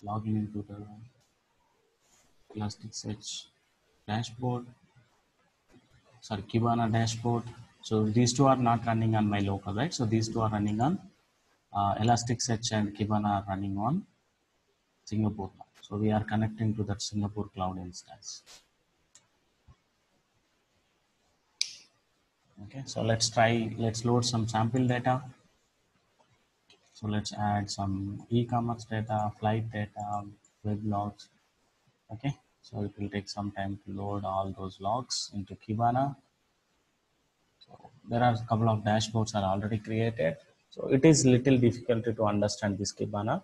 A: Login into the Elasticsearch dashboard. Sorry, Kibana dashboard. So these two are not running on my local, right? So these two are running on Elasticsearch and Kibana are running on Singapore now. So we are connecting to that Singapore cloud instance. Okay, so let's load some sample data. So let's add some e-commerce data, flight data, web logs. Okay, so it will take some time to load all those logs into Kibana. So there are a couple of dashboards are already created. So it is little difficult to understand this Kibana.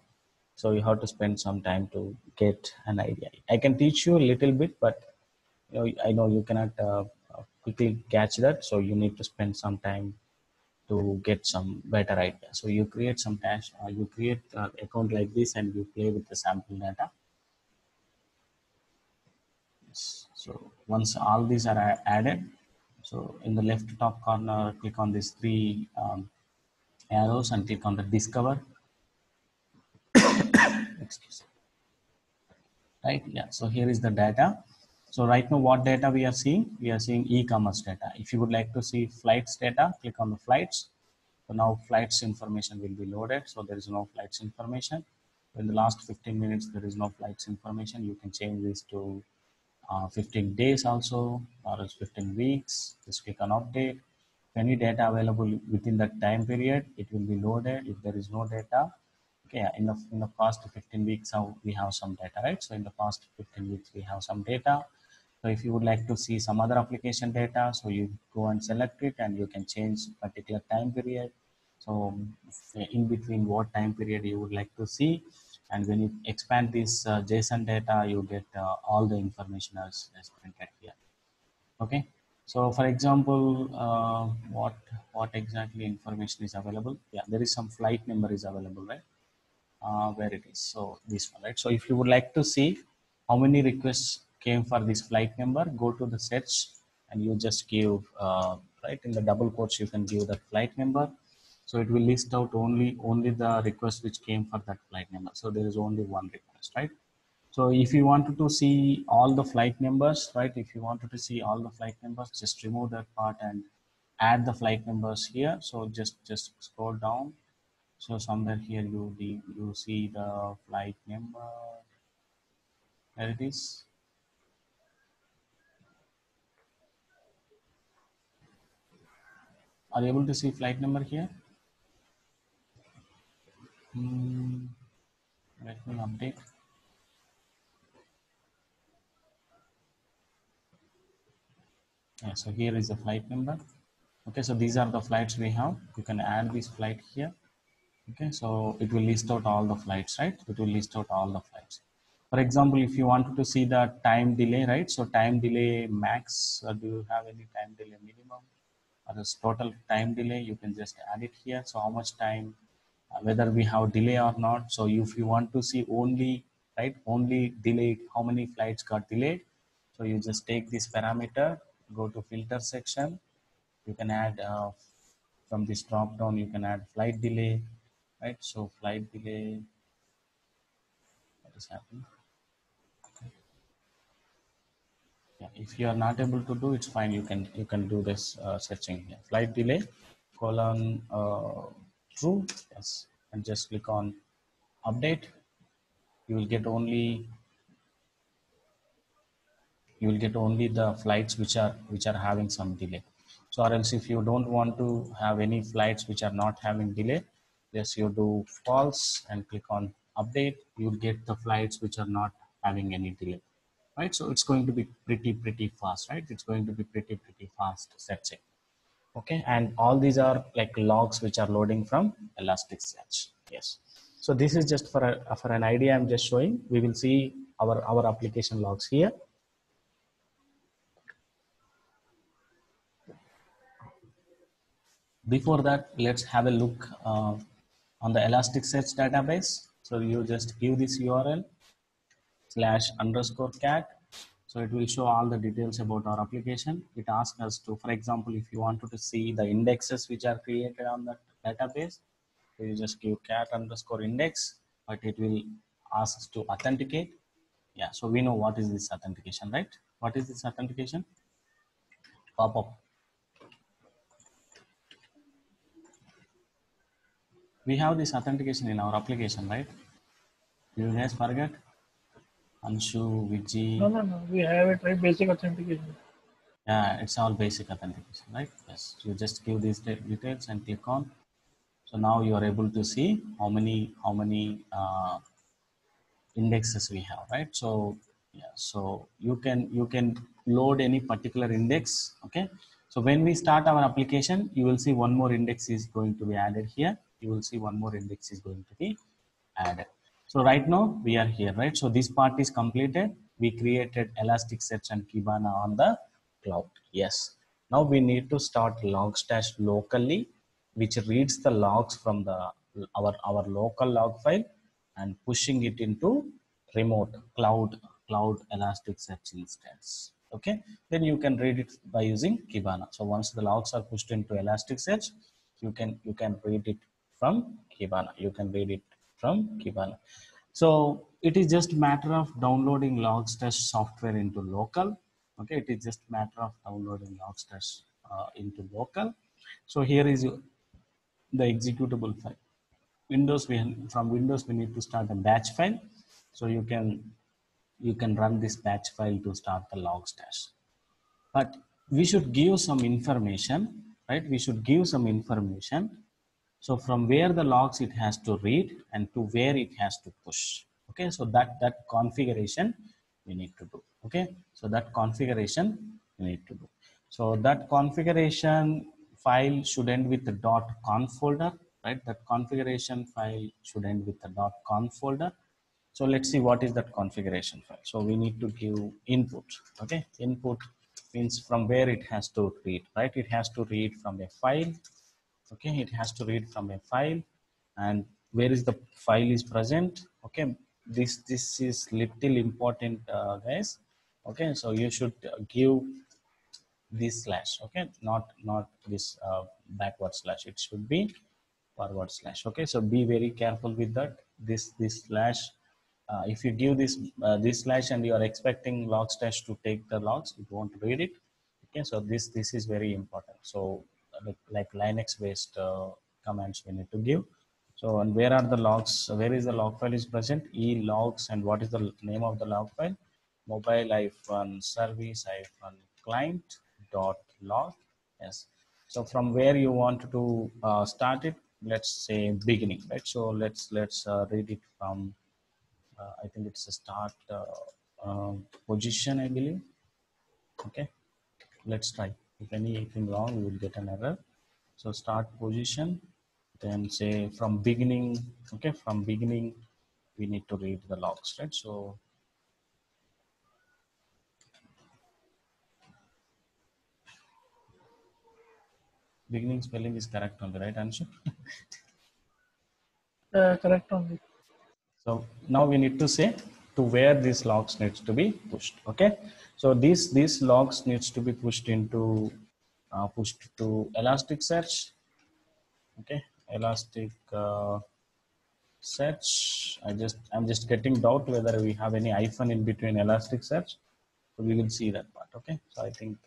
A: So you have to spend some time to get an idea. I can teach you a little bit, but I know you cannot quickly catch that. So you need to spend some time to get some better idea. So you create some you create an account like this and you play with the sample data. So once all these are added, so in the left top corner, click on these three arrows and click on the discover. Excuse me. Right? Yeah. So here is the data. So right now, what data we are seeing? We are seeing e-commerce data. If you would like to see flights data, click on the flights. So now flights information will be loaded. So there is no flights information. In the last 15 minutes, there is no flights information. You can change this to 15 days also, or else 15 weeks. Just click on update. If any data available within that time period, it will be loaded. If there is no data, okay, in the past 15 weeks, we have some data, right? So in the past 15 weeks, we have some data. So if you would like to see some other application data, so you go and select it and you can change particular time period. So in between what time period you would like to see. And when you expand this JSON data, you get all the information as printed here. Okay. So for example, what exactly information is available? Yeah, there is some flight number is available, right? Where it is. So this one, right? So if you would like to see how many requests came for this flight number, go to the search and you just give, right, in the double quotes, you can give that flight number. So it will list out only the request which came for that flight number. So there is only one request, right? So if you wanted to see all the flight numbers, right? If you wanted to see all the flight numbers, just remove that part and add the flight numbers here. So just scroll down. So somewhere here you see the flight number. There it is. Are you able to see flight number here? Hmm, let me update. Yeah, so here is the flight number. Okay, so these are the flights we have. You can add this flight here. Okay, so it will list out all the flights, right? It will list out all the flights. For example, if you wanted to see the time delay, right? So time delay max, do you have any time delay minimum? Or this total time delay, you can just add it here. So how much time, whether we have delay or not. So if you want to see only, right, only delay, how many flights got delayed. So you just take this parameter, go to filter section. You can add from this drop down, you can add flight delay, right? So flight delay, what is happening? Yeah, if you are not able to do, it's fine. You can do this searching here. Flight delay colon true, yes, and just click on update. You will get only the flights which are having some delay. So or else if you don't want to have any flights which are not having delay, yes, you do false and click on update. You'll get the flights which are not having any delay, right? So it's going to be pretty fast, right? It's going to be pretty fast searching. Okay, and all these are like logs which are loading from Elasticsearch. Yes, so this is just for an idea I'm just showing. We will see our application logs here. Before that, let's have a look on the Elasticsearch database. So you just give this URL /_cat. So it will show all the details about our application. It asks us to, for example, if you wanted to see the indexes which are created on that database, so you just give cat_index, but it will ask us to authenticate. Yeah, so we know what is this authentication, right? What is this authentication? Pop up. We have this authentication in our application, right? You guys forget? Anshu,
C: No,
A: Vijay.
C: no, no. We have it, right? Basic authentication.
A: Yeah, it's all basic authentication, right? Yes. You just give these details and click on. So now you are able to see how many indexes we have, right? So yeah, so you can load any particular index. Okay. So when we start our application, you will see one more index is going to be added here. You will see one more index is going to be added. So right now we are here, right? So this part is completed. We created Elasticsearch and Kibana on the cloud. Yes. Now we need to start Logstash locally, which reads the logs from the our local log file and pushing it into remote cloud Elasticsearch instance. Okay. Then you can read it by using Kibana. So once the logs are pushed into Elasticsearch, you can read it from Kibana. You can read it from Kibana. So it is just matter of downloading Logstash software into local. Okay, it is just matter of downloading Logstash into local. So here is the executable file. From Windows we need to start a batch file. So you can run this batch file to start the Logstash. But we should give some information, right? We should give some information, so from where the logs it has to read and to where it has to push. Okay, so that configuration we need to do. Okay, so that configuration we need to do. So that configuration file should end with the .conf folder, right? That configuration file should end with the .conf folder. So let's see what is that configuration file. So we need to give input. Okay, input means from where it has to read, right? It has to read from a file. Okay, it has to read from a file, and where is the file is present. Okay, this is little important, guys. Okay, so you should give this slash. Okay, not this backward slash. It should be forward slash. Okay, so be very careful with that. This slash, if you give this slash and you are expecting Logstash to take the logs, it won't read it. Okay, so this is very important. So like Linux based commands we need to give. So, and where are the logs? Where is the log file is present? E logs, and what is the name of the log file? Mobile service client dot log. Yes. So from where you want to start it, let's say beginning, right? So let's read it from. I think it's a start position, I believe. Okay. Let's try. If anything wrong, we will get an error. So start position, then say from beginning. Okay, from beginning we need to read the logs, right? So beginning spelling is correct on the right answer.
C: Correct only.
A: So now we need to say to where these logs needs to be pushed. Okay, so these logs needs to be pushed to Elasticsearch. Okay, Elastic search. I'm just getting doubt whether we have any hyphen in between Elasticsearch. So we will see that part. Okay, so I think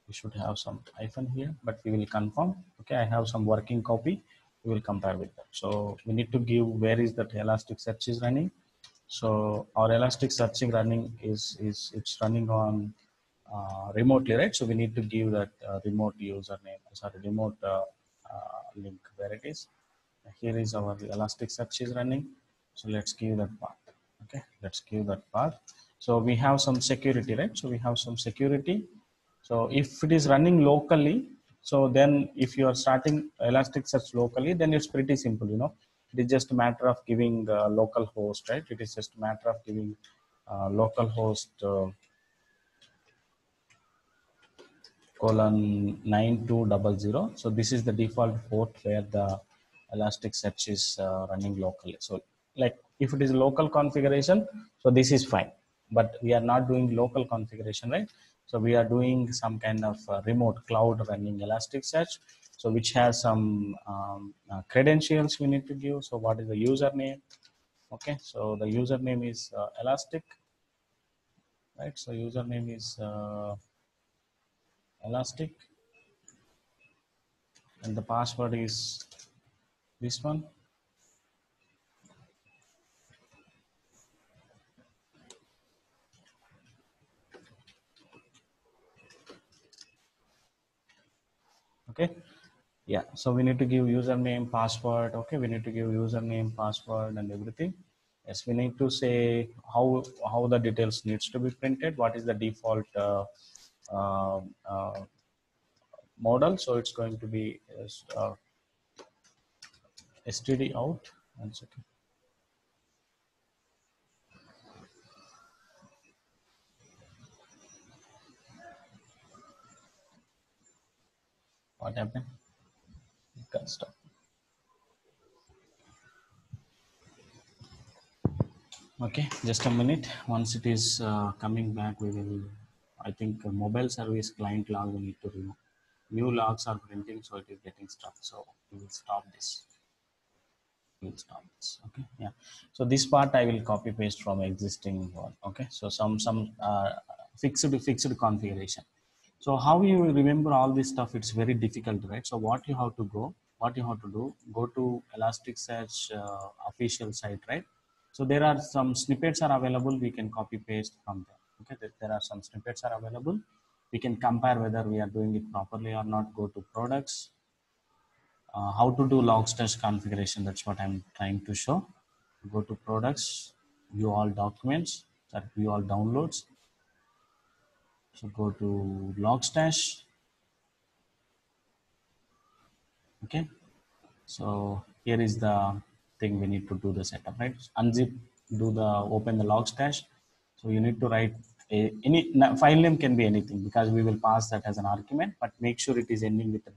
A: we should have some hyphen here, but we will confirm. Okay, I have some working copy. We will compare with that. So we need to give where is that Elasticsearch is running. So our Elasticsearch running is it's running on remotely, right? So we need to give that remote username, sorry, remote link where it is. Here is our Elasticsearch is running. So let's give that path. Okay, let's give that path. So we have some security, right? So we have some security. So if it is running locally, so then if you are starting Elasticsearch locally, then it's pretty simple, you know. It is just a matter of giving local host, right? It is just a matter of giving local host colon 9200. So this is the default port where the Elasticsearch is running locally. So like if it is local configuration, so this is fine, but we are not doing local configuration, right? So we are doing some kind of remote cloud running Elasticsearch, so which has some credentials we need to give. So what is the username? Okay, so the username is Elastic, right? So username is Elastic, and the password is this one. Okay, yeah, so we need to give username, password. Okay, we need to give username, password, and everything. Yes, we need to say how the details needs to be printed. What is the default uh, uh, model? So it's going to be std out. One second. What happened? You can't stop. Okay, just a minute. Once it is coming back, we will, I think mobile service client log we need to remove. New logs are printing, so it is getting stuck. So we will stop this. We'll stop this. Okay, yeah. So this part I will copy paste from existing one. Okay, so some fixed configuration. So how you will remember all this stuff? It's very difficult, right? So what you have to do, go to Elasticsearch official site, right? So there are some snippets are available. We can copy paste from there. Okay, there are some snippets are available. We can compare whether we are doing it properly or not. Go to products. How to do Logstash configuration? That's what I'm trying to show. Go to products, view all documents, view all downloads. So go to Logstash. Okay, so here is the thing we need to do the setup, right? Unzip, open the Logstash. So you need to write any file name can be anything because we will pass that as an argument, but make sure it is ending with the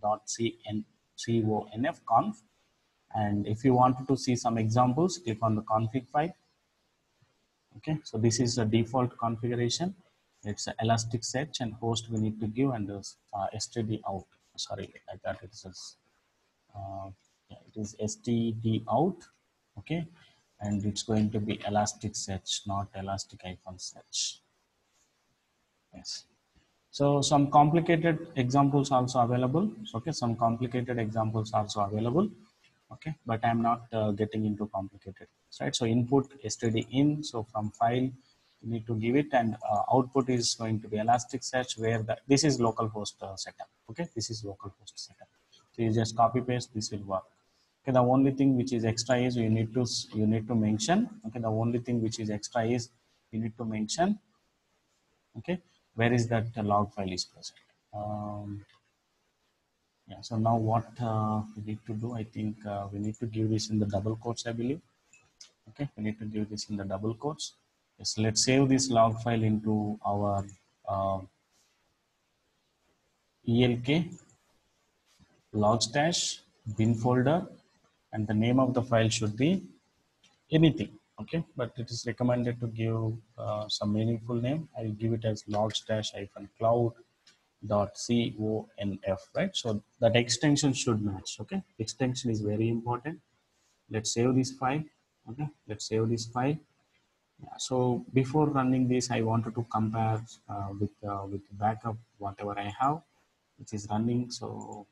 A: .conf. And if you wanted to see some examples, click on the config file. Okay, so this is a default configuration. It's Elasticsearch and host we need to give, and std out. Sorry, I thought it is yeah, it is std out. Okay, and it's going to be Elasticsearch, not Elastic-search. Yes. So some complicated examples also available. Okay, some complicated examples also available. Okay, but I'm not getting into complicated, right? So input std in. So from file you need to give it, and output is going to be Elasticsearch, where this is localhost setup. Okay, this is localhost setup. So you just copy paste. This will work. Okay, the only thing which is extra is you need to mention. Okay, the only thing which is extra is you need to mention. Okay, where is that log file is present. Yeah, so now what we need to do, I think we need to give this in the double quotes, I believe. Okay, we need to give this in the double quotes. Yes, let's save this log file into our ELK logstash bin folder, and the name of the file should be anything. Okay, but it is recommended to give some meaningful name. I'll give it as logstash-cloud.conf, right? So that extension should match. Okay, extension is very important. Let's save this file. Okay, let's save this file. Yeah, so before running this, I wanted to compare with backup whatever I have, which is running. So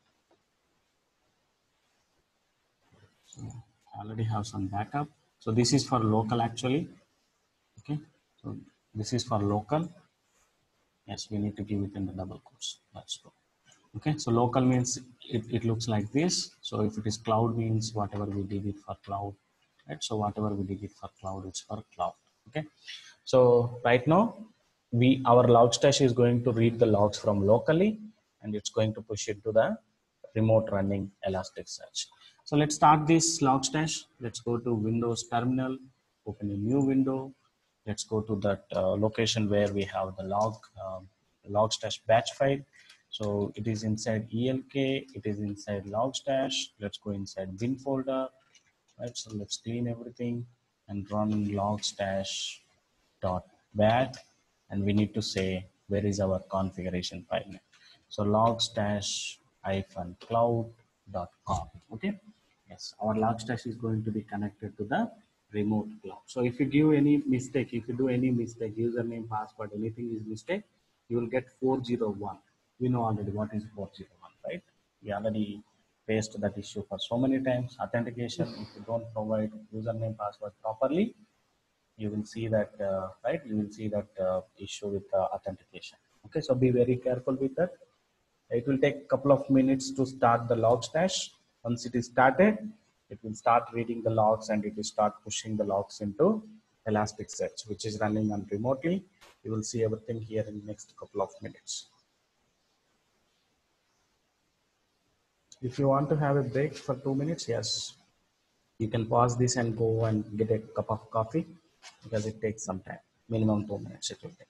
A: I already have some backup. So this is for local actually. Okay, so this is for local. Yes, we need to give it in the double quotes. That's true. Okay, so local means it looks like this. So if it is cloud means whatever we did it for cloud, right? So whatever we did it for cloud, it's for cloud. Okay, so right now our logstash is going to read the logs from locally, and it's going to push it to the remote running Elasticsearch. So let's start this logstash. Let's go to Windows terminal, open a new window. Let's go to that location where we have the logstash batch file. So it is inside ELK, it is inside Logstash. Let's go inside bin folder, right? So let's clean everything and run logstash dot bat, and we need to say where is our configuration file name. So logstash cloud.com. Okay. Yes, our logstash is going to be connected to the remote cloud. So if you give any mistake, if you do any mistake, username, password, anything is mistake, you will get 401. We know already what is 401, right? We already faced that issue for so many times. Authentication, if you don't provide username, password properly, you will see that, right? You will see that issue with authentication. Okay, so be very careful with that. It will take a couple of minutes to start the Logstash. Once it is started, it will start reading the logs and it will start pushing the logs into Elasticsearch, which is running on remotely. You will see everything here in the next couple of minutes. If you want to have a break for 2 minutes, yes, you can pause this and go and get a cup of coffee because it takes some time. Minimum 2 minutes it will take.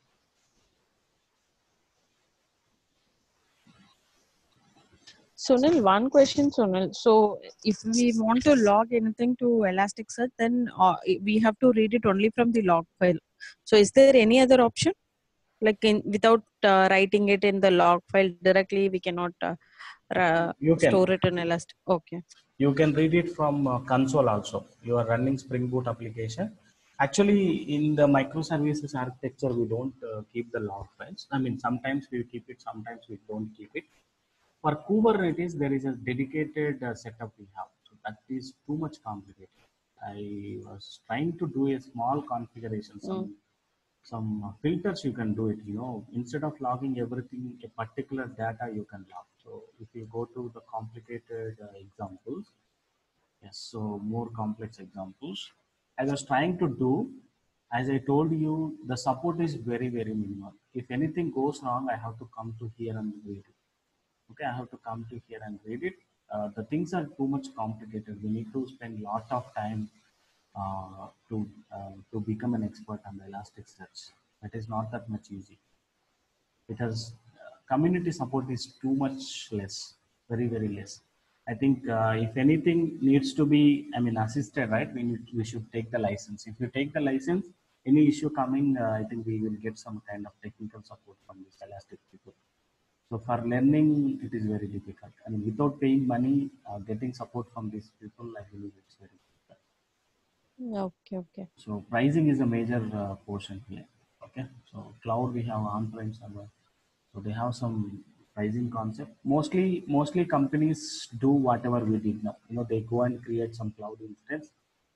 B: Sunil, one question, Sunil. So, if we want to log anything to Elasticsearch, then we have to read it only from the log file. So, is there any other option? Like without writing it in the log file directly, we cannot
A: You
B: store
A: can
B: it in Elastic. Okay.
A: you can read it from console also. You are running Spring Boot application. Actually, in the microservices architecture, we don't keep the log files. I mean, sometimes we keep it, sometimes we don't keep it. For Kubernetes, there is a dedicated setup we have. So that is too much complicated. I was trying to do a small configuration, some filters you can do it. Instead of logging everything, a particular data you can log. So if you go to the complicated examples, yes, so more complex examples. As I was trying to do, as I told you, the support is very, very minimal. If anything goes wrong, I have to come to here and read it. Okay, I have to come to here and read it. The things are too much complicated. We need to spend a lot of time to become an expert on the Elasticsearch. That is not that much easy because community support is too much less, very, very less. I think if anything needs to be, I mean, assisted, right? We should take the license. If you take the license, any issue coming, I think we will get some kind of technical support from this Elastic people. So for learning, it is very difficult. I mean, without paying money, getting support from these people, I believe it's very difficult.
B: Okay. Okay.
A: So pricing is a major portion here. Okay. So cloud, we have on-prem server. So they have some pricing concept. Mostly companies do whatever we did now. They go and create some cloud instance,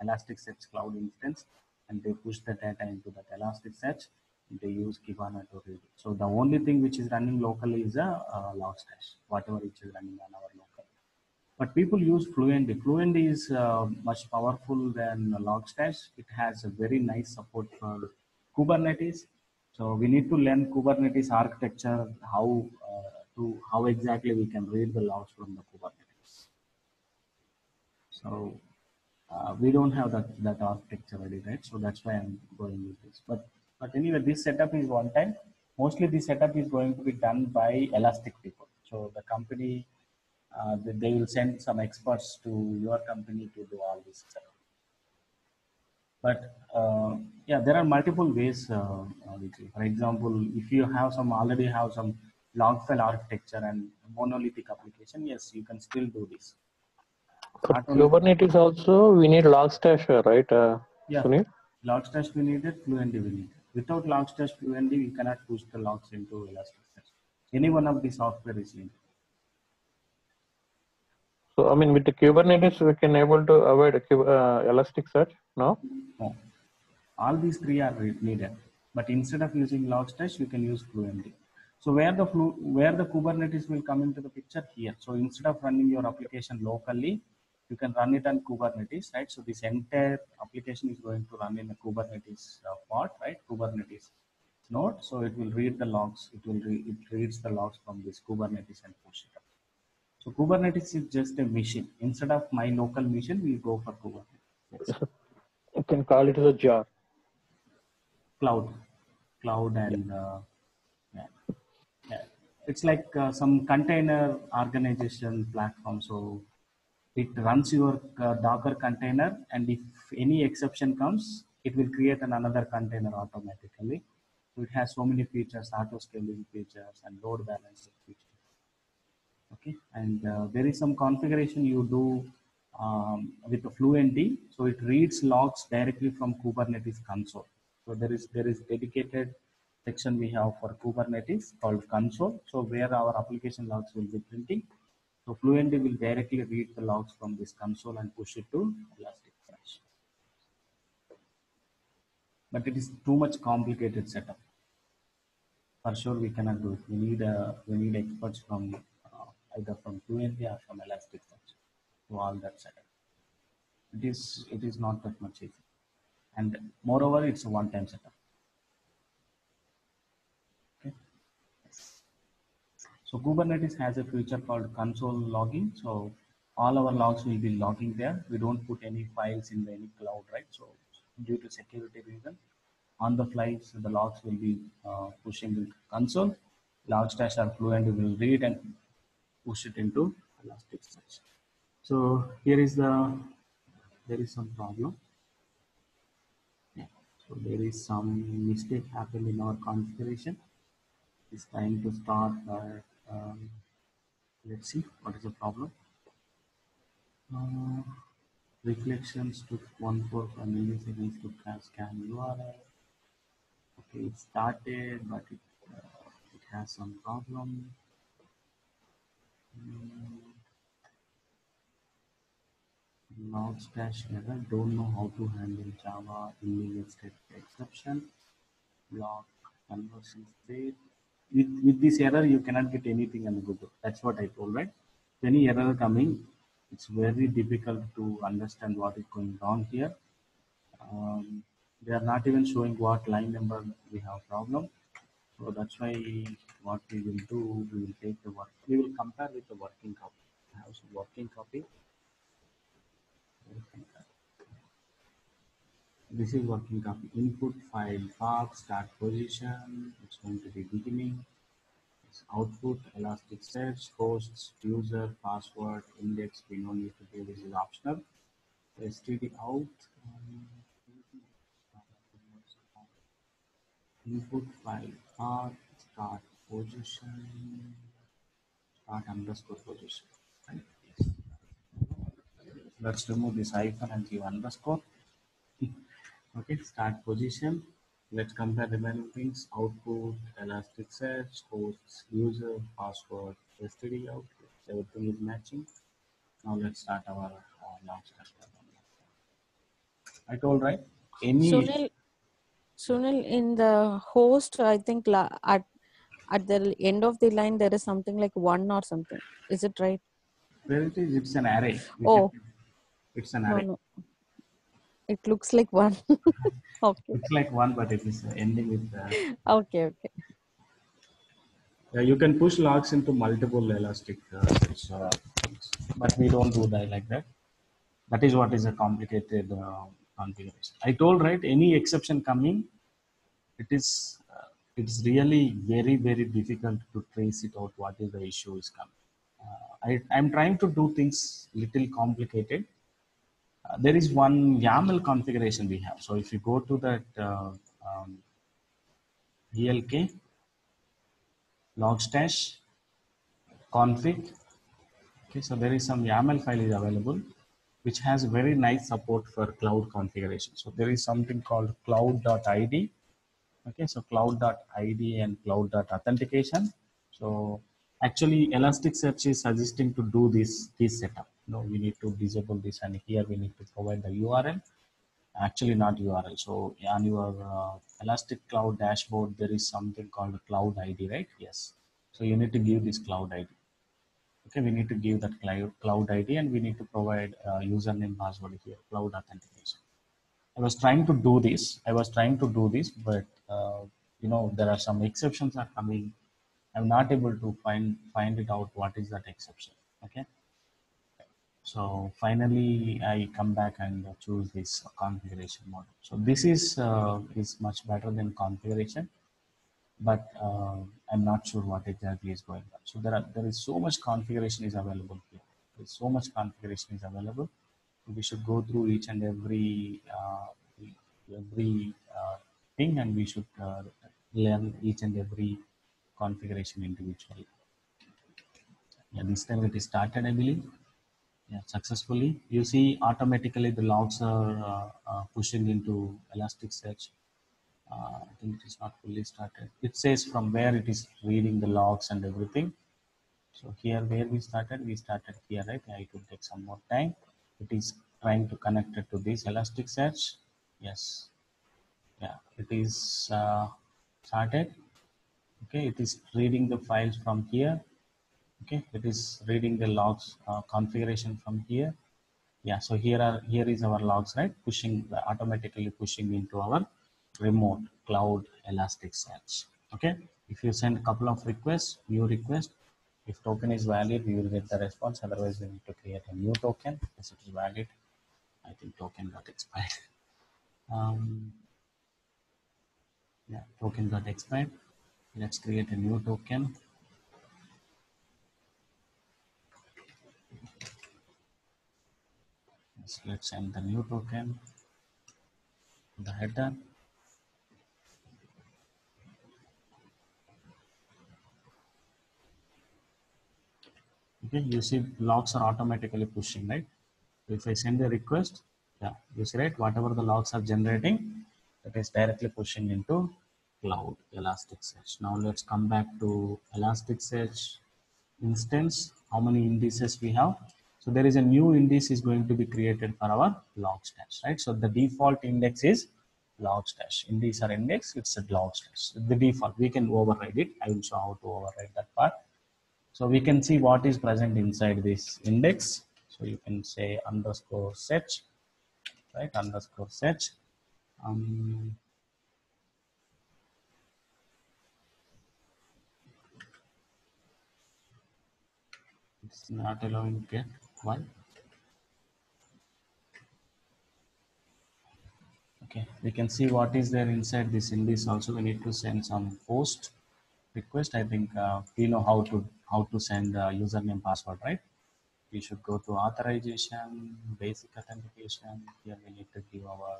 A: Elasticsearch cloud instance, and they push the data into that Elasticsearch. They use Kibana to read it. So the only thing which is running locally is a Logstash, whatever which is running on our local. But people use Fluentd. Fluentd is much powerful than Logstash. It has a very nice support for Kubernetes. So we need to learn Kubernetes architecture, how exactly we can read the logs from the Kubernetes. So we don't have that architecture ready, right? So that's why I'm going with this. But anyway, this setup is one time. Mostly this setup is going to be done by Elastic people. So the company, they will send some experts to your company to do all this setup. But yeah, there are multiple ways. For example, if you already have some log file architecture and monolithic application, yes, you can still do this.
D: For
A: Not only
D: Kubernetes also, we need Logstash, right,
A: yeah,
D: Sunil?
A: Logstash we needed, Fluentd we needed. Without Logstash, Fluentd, we cannot push the logs into Elasticsearch. Any one of the software is needed.
D: So, I mean, with the Kubernetes, we can able to avoid Elasticsearch, no?
A: No. All these three are needed. But instead of using Logstash, you can use Fluentd. So where the Kubernetes will come into the picture here. So instead of running your application locally, you can run it on Kubernetes, right? So this entire application is going to run in a Kubernetes pod, right? Kubernetes node. So it will read the logs. It reads the logs from this Kubernetes and push it up. So Kubernetes is just a machine. Instead of my local machine, we go for Kubernetes.
D: You can call it as a jar.
A: Cloud and yeah. it's like some container organization platform. So it runs your Docker container, and if any exception comes, it will create another container automatically. So it has so many features, auto scaling features and load balancing features. Okay, and there is some configuration you do with the Fluentd. So it reads logs directly from Kubernetes console. So there is dedicated section we have for Kubernetes called console. So where our application logs will be printing. So Fluentd will directly read the logs from this console and push it to Elasticsearch. But it is too much complicated setup. For sure, we cannot do it. We need experts from either from Fluentd or from Elasticsearch to all that setup. It is not that much easy, and moreover, it's a one-time setup. Okay. So Kubernetes has a feature called console logging. So all our logs will be logging there. We don't put any files in any cloud, right? So due to security reason, on the flights, the logs will be pushing into console. Logstash or Fluentd will read and push it into Elasticsearch. So there is some problem. Yeah. So there is some mistake happened in our configuration. It's time to start. Let's see what is the problem. Uh, Reflections took 145 milliseconds to scan URL. Okay, it started, but it has some problem. Logstash error. Don't know how to handle Java illegal state exception. Log conversion state. With this error, you cannot get anything on Google. That's what I told, right? Any error coming, it's very difficult to understand what is going on here. They are not even showing what line number we have problem. So that's why what we will do, we will take the work. We will compare with the working copy. I have some working copy. This is working copy. Input file path, start position. It's going to be beginning. It's output, Elasticsearch, hosts, user, password, index. We don't need to do this is optional. std out. Input file path, start position, start underscore position. Right? Yes. Let's remove this hyphen and give underscore. Okay, start position. Let's compare remaining things. Output, Elasticsearch, hosts, user, password, std out. Everything is matching. Now let's start our launch test. I told right. Any
B: Sunil, in the host, I think at the end of the line there is something like 1 or something. Is it right?
A: where it is, it's an array.
B: Oh,
A: It's an
B: no,
A: array.
B: no. It looks like 1. Okay.
A: It's like one, but it is ending with.
B: Okay, okay.
A: You can push logs into multiple Elastic things, but we don't do that like that. That is what is a complicated configuration. I told right, any exception coming, it's really very difficult to trace it out. What is the issue is coming? I'm trying to do things little complicated. There is one YAML configuration we have. So if you go to that ELK logstash config. Okay, so there is some YAML file is available, which has very nice support for cloud configuration. So there is something called cloud.id. Okay, so cloud.id and cloud.authentication. So actually Elasticsearch is suggesting to do this setup. No, we need to disable this, and here we need to provide the URL. Actually not URL. So on your Elastic Cloud dashboard, there is something called cloud ID, right? Yes. So you need to give this cloud ID. Okay, we need to give that cloud ID, and we need to provide username, password here, cloud authentication. I was trying to do this, but there are some exceptions are coming. I'm not able to find it out. What is that exception? Okay. So finally, I come back and choose this configuration model. So this is much better than configuration. but I'm not sure what exactly is going on. So there is so much configuration is available here. There is so much configuration is available. We should go through each and every thing, and we should learn each and every configuration individually. Yeah, this time it is started, I believe. Yeah, successfully. You see, automatically the logs are pushing into Elasticsearch. I think it is not fully started. It says from where it is reading the logs and everything. So here where we started here, right? Yeah, it will take some more time. It is trying to connect it to this Elasticsearch. Yes. Yeah, it is started. Okay, it is reading the files from here. Okay, it is reading the logs configuration from here. Yeah, so here is our logs, right? Automatically pushing into our remote cloud Elasticsearch. Okay, if you send a couple of requests, new request, if token is valid, we will get the response. Otherwise, we need to create a new token. Yes, it is valid. I think token got expired. Yeah, token got expired. Let's create a new token. Yes, let's send the new token, the header. Okay, you see logs are automatically pushing, right? If I send a request, yeah, you see, right? Whatever the logs are generating, that is directly pushing into cloud Elasticsearch. Now let's come back to Elasticsearch instance. How many indices we have? So there is a new index is going to be created for our logstash, right? So the default index is logstash. Index or index, it's a logstash. The default, we can override it. I will show how to override that part. So we can see what is present inside this index. So you can say underscore search, right? Underscore search. It's not allowing get. Why? Okay, we can see what is there inside this index. Also, we need to send some post request. I think we know how to send username password, right? We should go to authorization, basic authentication. Here we need to give our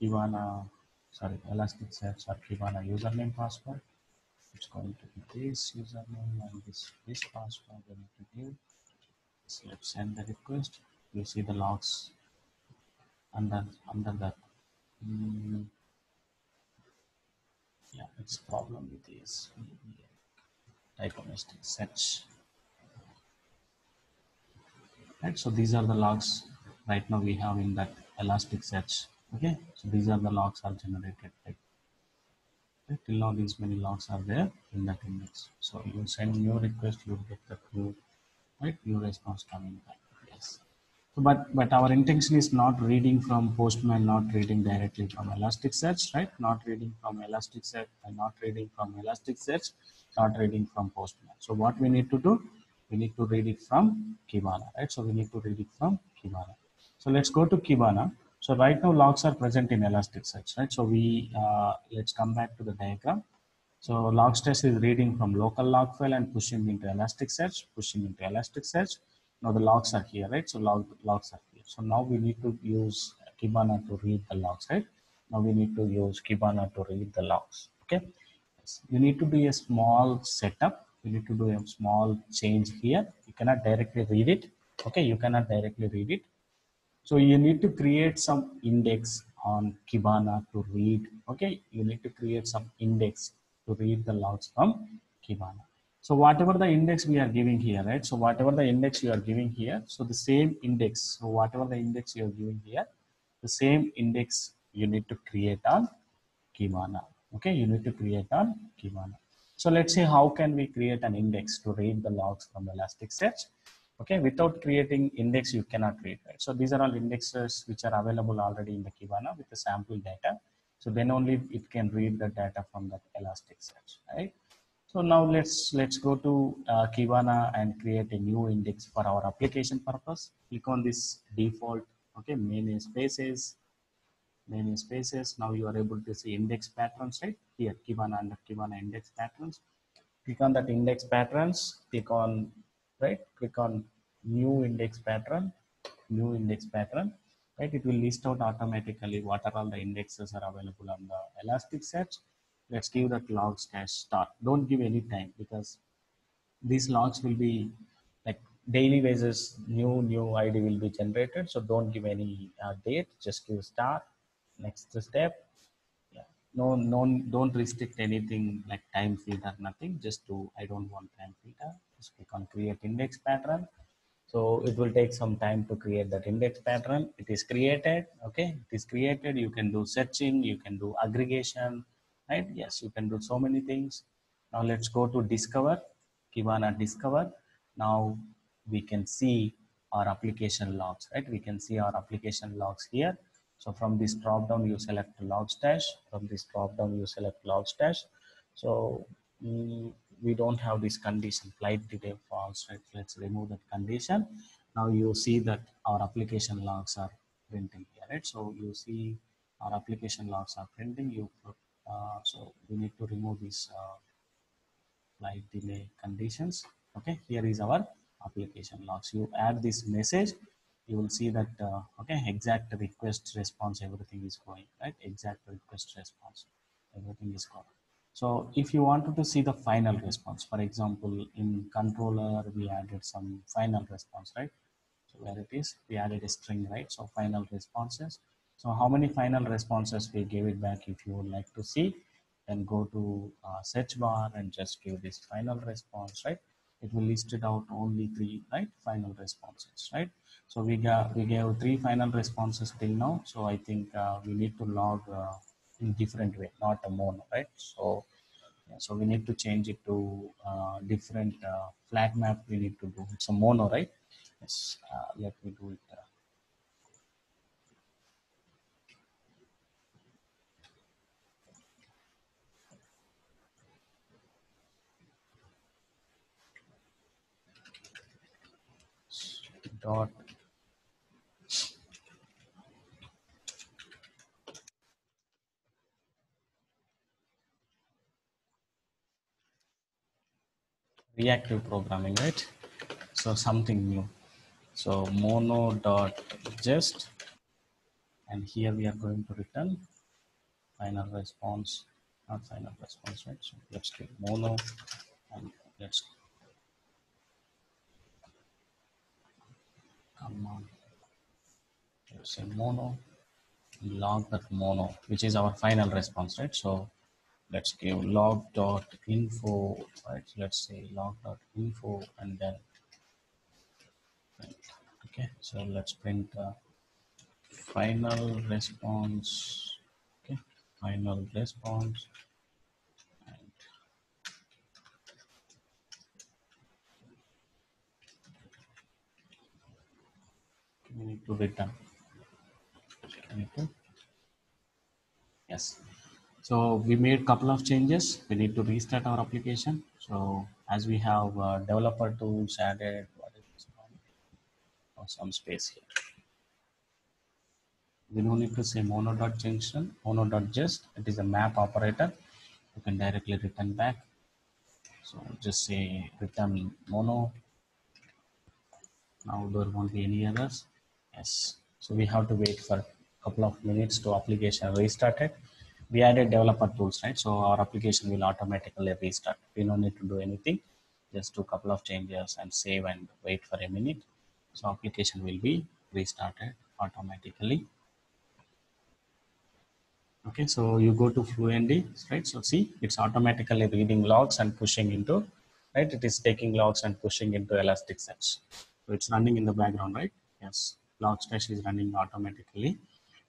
A: Kibana, sorry, Elasticsearch or Kibana username password. It's going to be this username and this password we need to give. So let's send the request. You see the logs under that. Yeah, it's problem with this. Type search. Right, so these are the logs right now we have in that Elasticsearch. Okay, so these are the logs are generated. Right? Okay, till now these many logs are there in that index. So you send new request, you get the new, right, new response coming back. Yes. So, but our intention is not reading from Postman, not reading directly from Elasticsearch, right? Not reading from Elasticsearch, and not reading from Elasticsearch, not reading from Postman. So what we need to do? We need to read it from Kibana, right? So we need to read it from Kibana. So let's go to Kibana. So right now logs are present in Elasticsearch, right? So we let's come back to the diagram. So logstash is reading from local log file and pushing into Elasticsearch. Now the logs are here, right? So logs are here. So now we need to use Kibana to read the logs, right? Now we need to use Kibana to read the logs. Okay. You need to do a small setup. You need to do a small change here. You cannot directly read it. Okay. You cannot directly read it. So you need to create some index on Kibana to read. Okay, you need to create some index to read the logs from Kibana. So whatever the index we are giving here, right? So whatever the index you are giving here, so the same index. So whatever the index you are giving here, the same index you need to create on Kibana. Okay, you need to create on Kibana. So let's see how can we create an index to read the logs from Elasticsearch. Okay, without creating index, you cannot read, right? So these are all indexes which are available already in the Kibana with the sample data. So then only it can read the data from that Elasticsearch, right? So now let's go to Kibana and create a new index for our application purpose. Click on this default, okay, main spaces. namespaces. Now you are able to see index patterns, right? Here, Kibana under Kibana index patterns. Click on that index patterns, click on, right? Click on new index pattern, right? It will list out automatically what are all the indexes are available on the Elasticsearch. Let's give that logs dash start. Don't give any time because these logs will be like daily basis, new ID will be generated. So don't give any date, just give start. Next step. Yeah. No, don't restrict anything like time filter, nothing. Just do, I don't want time filter. Just click on create index pattern. So it will take some time to create that index pattern. It is created, okay? It is created. You can do searching, you can do aggregation, right? Yes, you can do so many things. Now let's go to discover, Kibana discover. Now we can see our application logs, right? We can see our application logs here. So from this drop down, you select log stash. From this drop down, you select log stash. So we don't have this condition, flight delay false, right? Let's remove that condition. Now you see that our application logs are printing here, right? So you see our application logs are printing. So we need to remove this flight delay conditions. Okay, here is our application logs. You add this message, you will see that okay, exact request response, everything is going right. Exact request response, everything is going. So if you wanted to see the final response, for example, in controller we added some final response, right? So where it is, we added a string, right? So final responses. So how many final responses we gave it back? If you would like to see, then go to search bar and just give this final response, right? It will list it out only 3, right? Final responses, right? So we gave 3 final responses till now. So I think we need to log in different way, not a mono, right? So yeah, so we need to change it to different flag map. We need to do it's a mono, right? Yes, let me do it. Dot reactive programming, right? So something new. So mono dot just, and here we are going to return final response, not final response, right? So let's click mono and let's come on. Let's say mono, log that mono, which is our final response, right? So let's give log dot info, right? Let's say log dot info and then print. Okay, so let's print final response. Okay, final response, and we need to return. Yes. So we made couple of changes. We need to restart our application. So as we have developer tools added, what is this called? Oh, some space here. We don't need to say mono.junction, mono.just. It is a map operator. You can directly return back. So just say return mono. Now there won't be any others. Yes. So we have to wait for a couple of minutes to application restarted. We added developer tools, right? So our application will automatically restart. We don't need to do anything. Just do a couple of changes and save and wait for a minute. So application will be restarted automatically. Okay, so you go to Fluentd, right? So see, it's automatically reading logs and pushing into, right? It is taking logs and pushing into Elasticsearch. So it's running in the background, right? Yes, Logstash is running automatically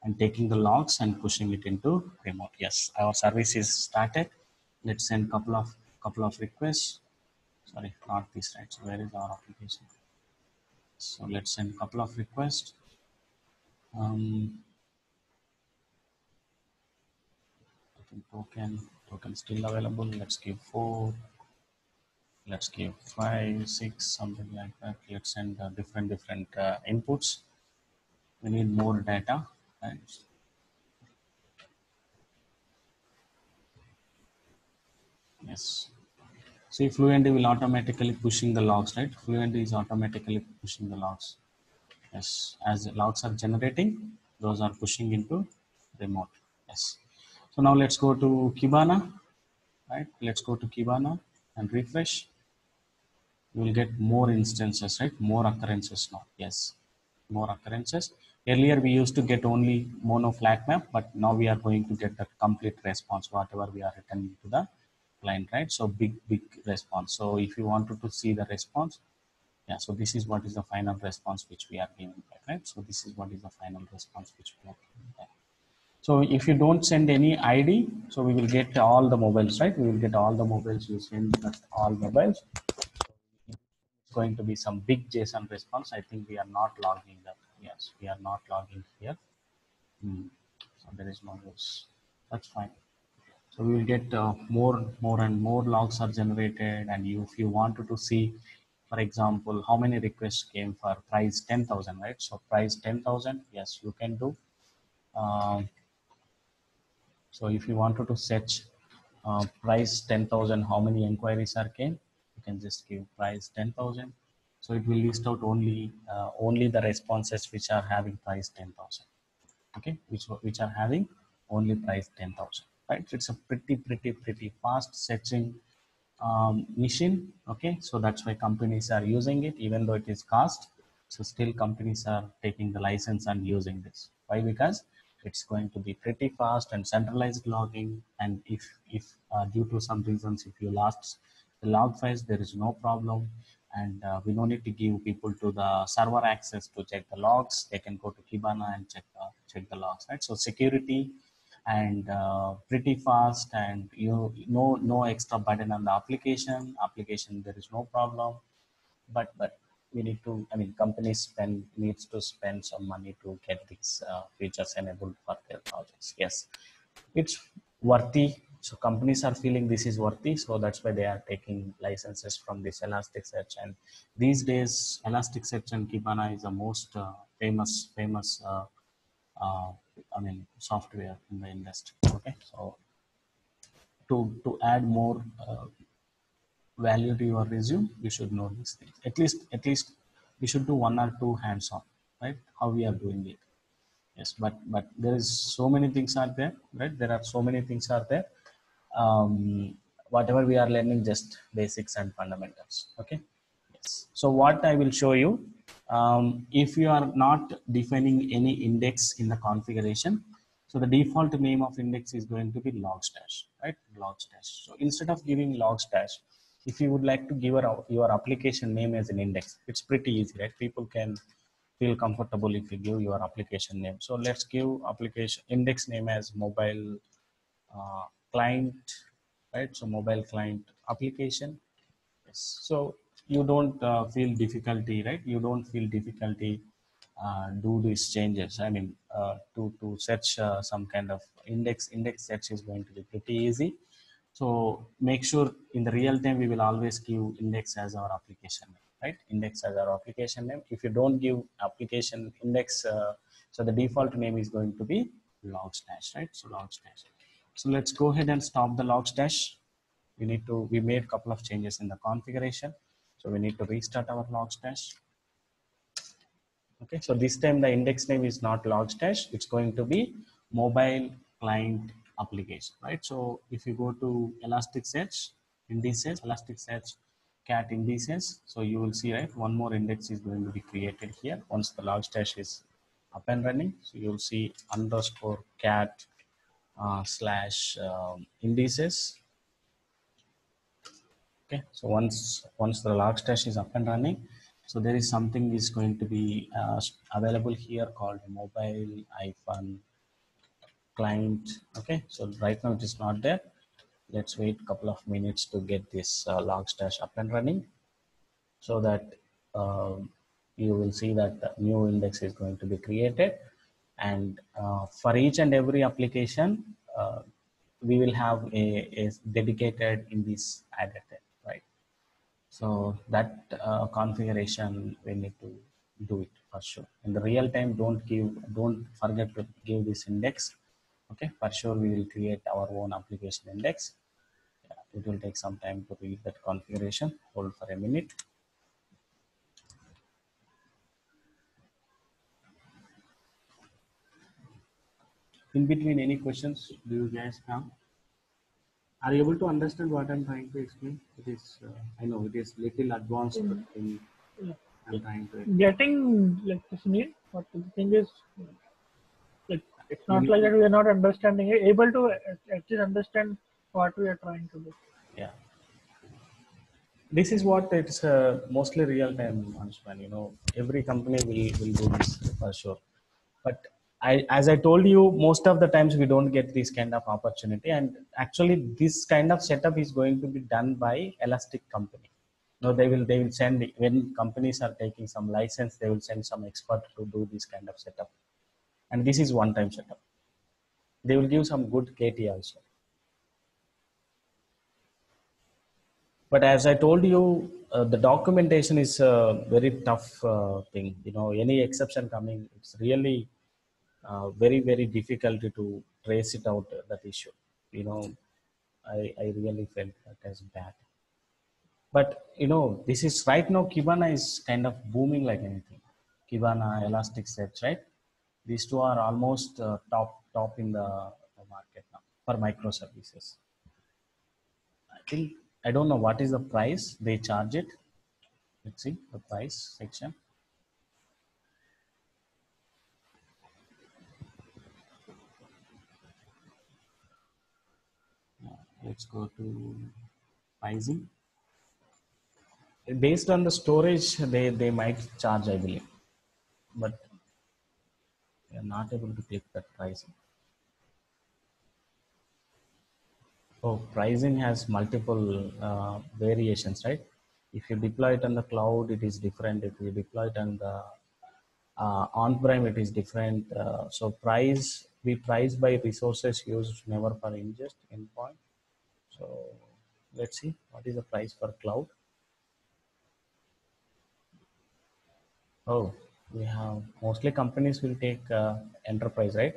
A: and taking the logs and pushing it into remote. Yes, our service is started. Let's send couple of requests. Sorry, not this, right? So where is our application? So let's send couple of requests. I think token still available. Let's give 4. Let's give 5, 6, something like that. Let's send different inputs. We need more data. Right? Yes. See, Fluentd will automatically pushing the logs, right? Fluentd is automatically pushing the logs. Yes, as the logs are generating, those are pushing into remote. Yes. So now let's go to Kibana, right? Let's go to Kibana and refresh. You will get more instances, right? More occurrences now. Yes, more occurrences. Earlier we used to get only mono flat map, but now we are going to get the complete response, whatever we are returning to the client, right? So big response. So if you wanted to see the response, yeah, so this is what is the final response which we are giving back, right? So this is what is the final response which we are giving back. So if you don't send any ID, so we will get all the mobiles, right? We will get all the mobiles. You send that all mobiles. It's going to be some big JSON response. I think we are not logging that. Yes, we are not logging here. So there is no use. That's fine. So we will get more and more logs are generated. And if you wanted to see, for example, how many requests came for price 10,000, right? So price 10,000, yes, you can do. Um, so if you wanted to search price 10,000, how many inquiries are came, you can just give price 10,000. So it will list out only the responses which are having price 10,000. Okay, which are having only price 10,000, right? So it's a pretty fast searching machine. Okay, so that's why companies are using it, even though it is cost. So still companies are taking the license and using this. Why? Because it's going to be pretty fast and centralized logging. And if due to some reasons, if you lost the log files, there is no problem. And we don't need to give people to the server access to check the logs. They can go to Kibana and check the logs, right? So security and pretty fast, and no extra burden on the application. There is no problem, but we need to, I mean, companies needs to spend some money to get these features enabled for their projects. Yes, it's worthy. So companies are feeling this is worthy, so that's why they are taking licenses from this Elasticsearch. And these days Elasticsearch and Kibana is the most famous uh, I mean, software in the industry. Okay, so to add more value to your resume, you should know these things. At least we should do one or two hands-on, right? How we are doing it. Yes, but there is so many things are there, right? There are so many things are there. Whatever we are learning, just basics and fundamentals. Okay. Yes. So what I will show you, if you are not defining any index in the configuration, so the default name of index is going to be logstash, right? Logstash. So instead of giving logstash, if you would like to give your application name as an index, it's pretty easy, right? People can feel comfortable if you give your application name. So let's give application index name as mobile client, right? So mobile client application. Yes. So you don't feel difficulty, right? You don't feel difficulty do these changes. I mean, to search some kind of index search is going to be pretty easy. So make sure in the real time we will always give index as our application name, right? Index as our application name. If you don't give application index, so the default name is going to be logstash, right? So logstash. So let's go ahead and stop the logstash. We made a couple of changes in the configuration. So we need to restart our logstash. Okay, so this time the index name is not logstash, it's going to be mobile client application, right? So if you go to Elasticsearch, indices, Elasticsearch cat indices, so you will see, right, one more index is going to be created here once the logstash is up and running. So you'll see underscore cat slash indices. Okay, so once the logstash is up and running, so there is something is going to be available here called mobile client. Okay, so right now it is not there. Let's wait a couple of minutes to get this logstash up and running, so that you will see that the new index is going to be created. And for each and every application, we will have a dedicated in this added, right? So that configuration we need to do it for sure. In the real time, don't forget to give this index. Okay, for sure we will create our own application index. Yeah. It will take some time to read that configuration. Hold for a minute. In between, any questions do you guys have? Are you able to understand what I'm trying to explain? It is, I know it is little advanced thing
C: Yeah.
A: I'm trying to.
C: Getting like this need, but the thing is, like it's
A: You
C: not
A: need
C: like
A: to-
C: that we are not understanding it, able to at least understand what we are trying to do.
A: Yeah. This is what it's mostly real time, Anshuman. Every company will do this for sure. But as I told you, most of the times we don't get this kind of opportunity. And actually, this kind of setup is going to be done by Elastic company. No, they will send when companies are taking some license, they will send some expert to do this kind of setup. And this is one time setup. They will give some good KT also. But as I told you, the documentation is a very tough thing. Any exception coming, it's really very difficult to trace it out, that issue. you know I really felt that as bad. But this is right now, Kibana is kind of booming like anything. Kibana, Elasticsearch, right? These two are almost top in the market now for microservices. I don't know what is the price they charge it. Let's see the price section. Let's go to pricing. Based on the storage, they might charge, I believe, but we are not able to click that pricing. Oh, pricing has multiple variations, right? If you deploy it on the cloud, it is different. If you deploy it on the on-prem, it is different. So we price by resources used, never per ingest endpoint. So let's see what is the price for cloud. Oh, we have mostly companies will take enterprise, right?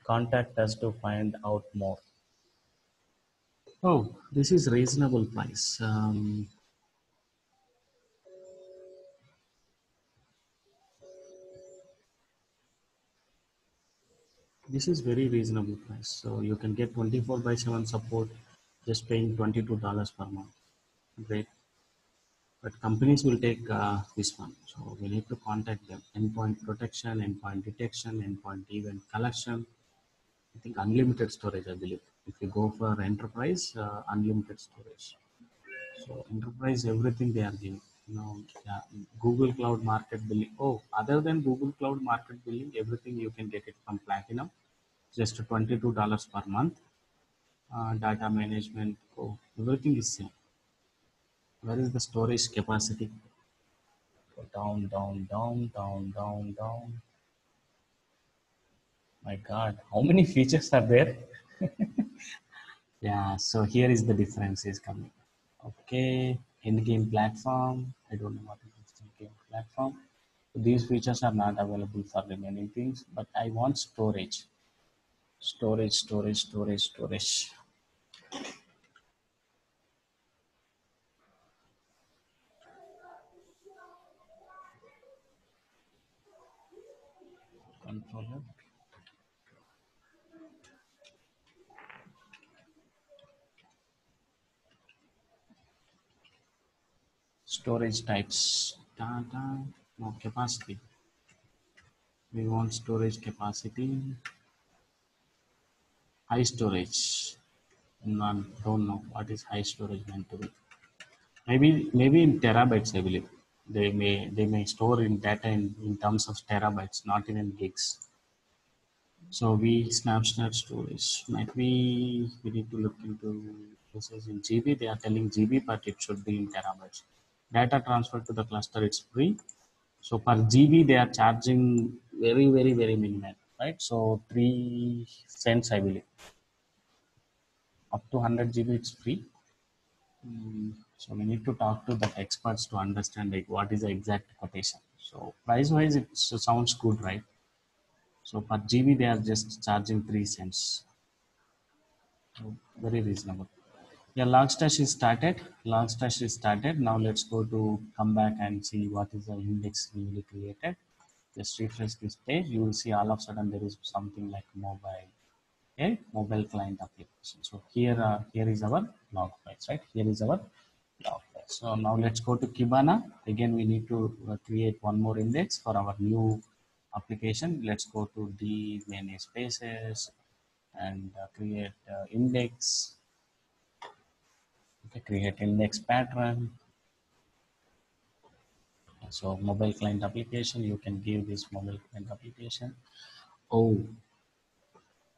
A: Contact us to find out more. Oh, this is reasonable price. This is very reasonable price. So you can get 24/7 support, just paying $22 per month. Great. But companies will take this one. So we need to contact them. Endpoint protection, endpoint detection, endpoint event collection. I think unlimited storage, I believe. If you go for enterprise, unlimited storage. So enterprise, everything they are giving. Yeah, Google Cloud Market Billing. Oh, other than Google Cloud Market Billing, everything you can get it from Platinum. Just $22 per month. Data management. Oh, everything is same. Where is the storage capacity? Go down. My God, how many features are there? Yeah, so here is the difference is coming. Okay, in-game platform. I don't know what is in-game platform. So these features are not available for remaining things, but I want storage. Storage. Controller. Storage types. No capacity. We want storage capacity. High storage. None. Don't know what is high storage meant to be. Maybe in terabytes, I believe. They may store in data in terms of terabytes, not even gigs. So we snapshot storage. Might we need to look into this is in GB. They are telling GB, but it should be in terabytes. Data transfer to the cluster, it's free. So per GB they are charging very minimal, right? So 3 cents, I believe. Up to 100 GB it's free. So we need to talk to the experts to understand like what is the exact quotation. So price wise it sounds good, right? So per GB they are just charging 3 cents. So very reasonable. Yeah, Logstash is started. Logstash is started. Now let's go to come back and see what is the index newly created. Just refresh this page. You will see all of a sudden there is something like mobile, okay, mobile client application. So here is our log files, right? Here is our log files. So now let's go to Kibana. Again, we need to create one more index for our new application. Let's go to the many spaces and create index. Okay, create index pattern. So mobile client application, you can give this mobile client application. Oh,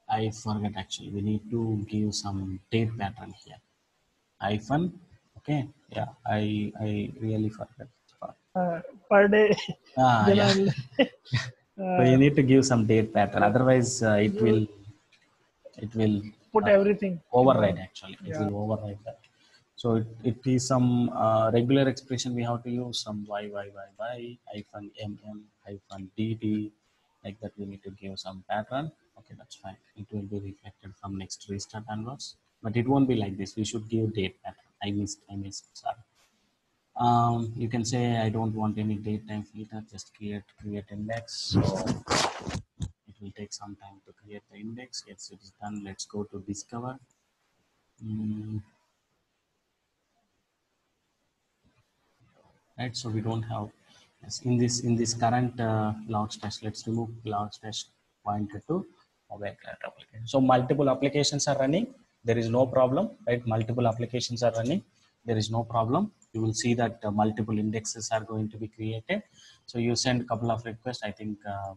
A: I forgot actually. We need to give some date pattern here. Hyphen. Okay. Yeah. I really forgot.
C: Per day. Then
A: Yeah.
C: I'll.
A: So you
C: Uh,
A: need to give some date pattern. Otherwise, it will
C: Put
A: uh,
C: everything in
A: override
C: one.
A: actually. It
C: Yeah.
A: will override that. So it is some regular expression we have to use some y hyphen hyphen dd, like that. We need to give some pattern. Okay, that's fine. It will be reflected from next restart onwards, but it won't be like this. We should give date pattern. I missed. Sorry. You can say I don't want any date time filter. Just create index. So it will take some time to create the index. Yes, it is done. Let's go to discover. Mm, right, so we don't have, yes, in this current Logstash. Let's remove Logstash pointed to mobile client application. So multiple applications are running, there is no problem, right? Multiple applications are running, there is no problem. You will see that multiple indexes are going to be created. So you send a couple of requests. I think uh,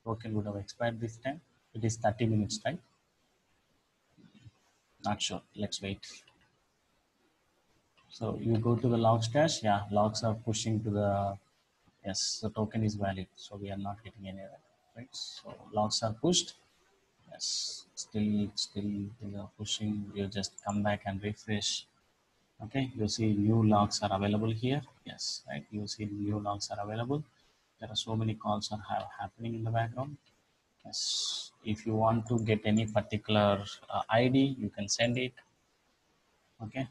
A: token would have expired this time. It is 30 minutes, right? Not sure, let's wait. So you go to the Logstash. Yeah, logs are pushing to the, yes, the token is valid. So we are not getting any error, right? So logs are pushed. Yes, still they are pushing. You just come back and refresh. Okay, you see new logs are available here. Yes, right. You see new logs are available. There are so many calls are happening in the background. Yes, if you want to get any particular ID, you can send it. Okay.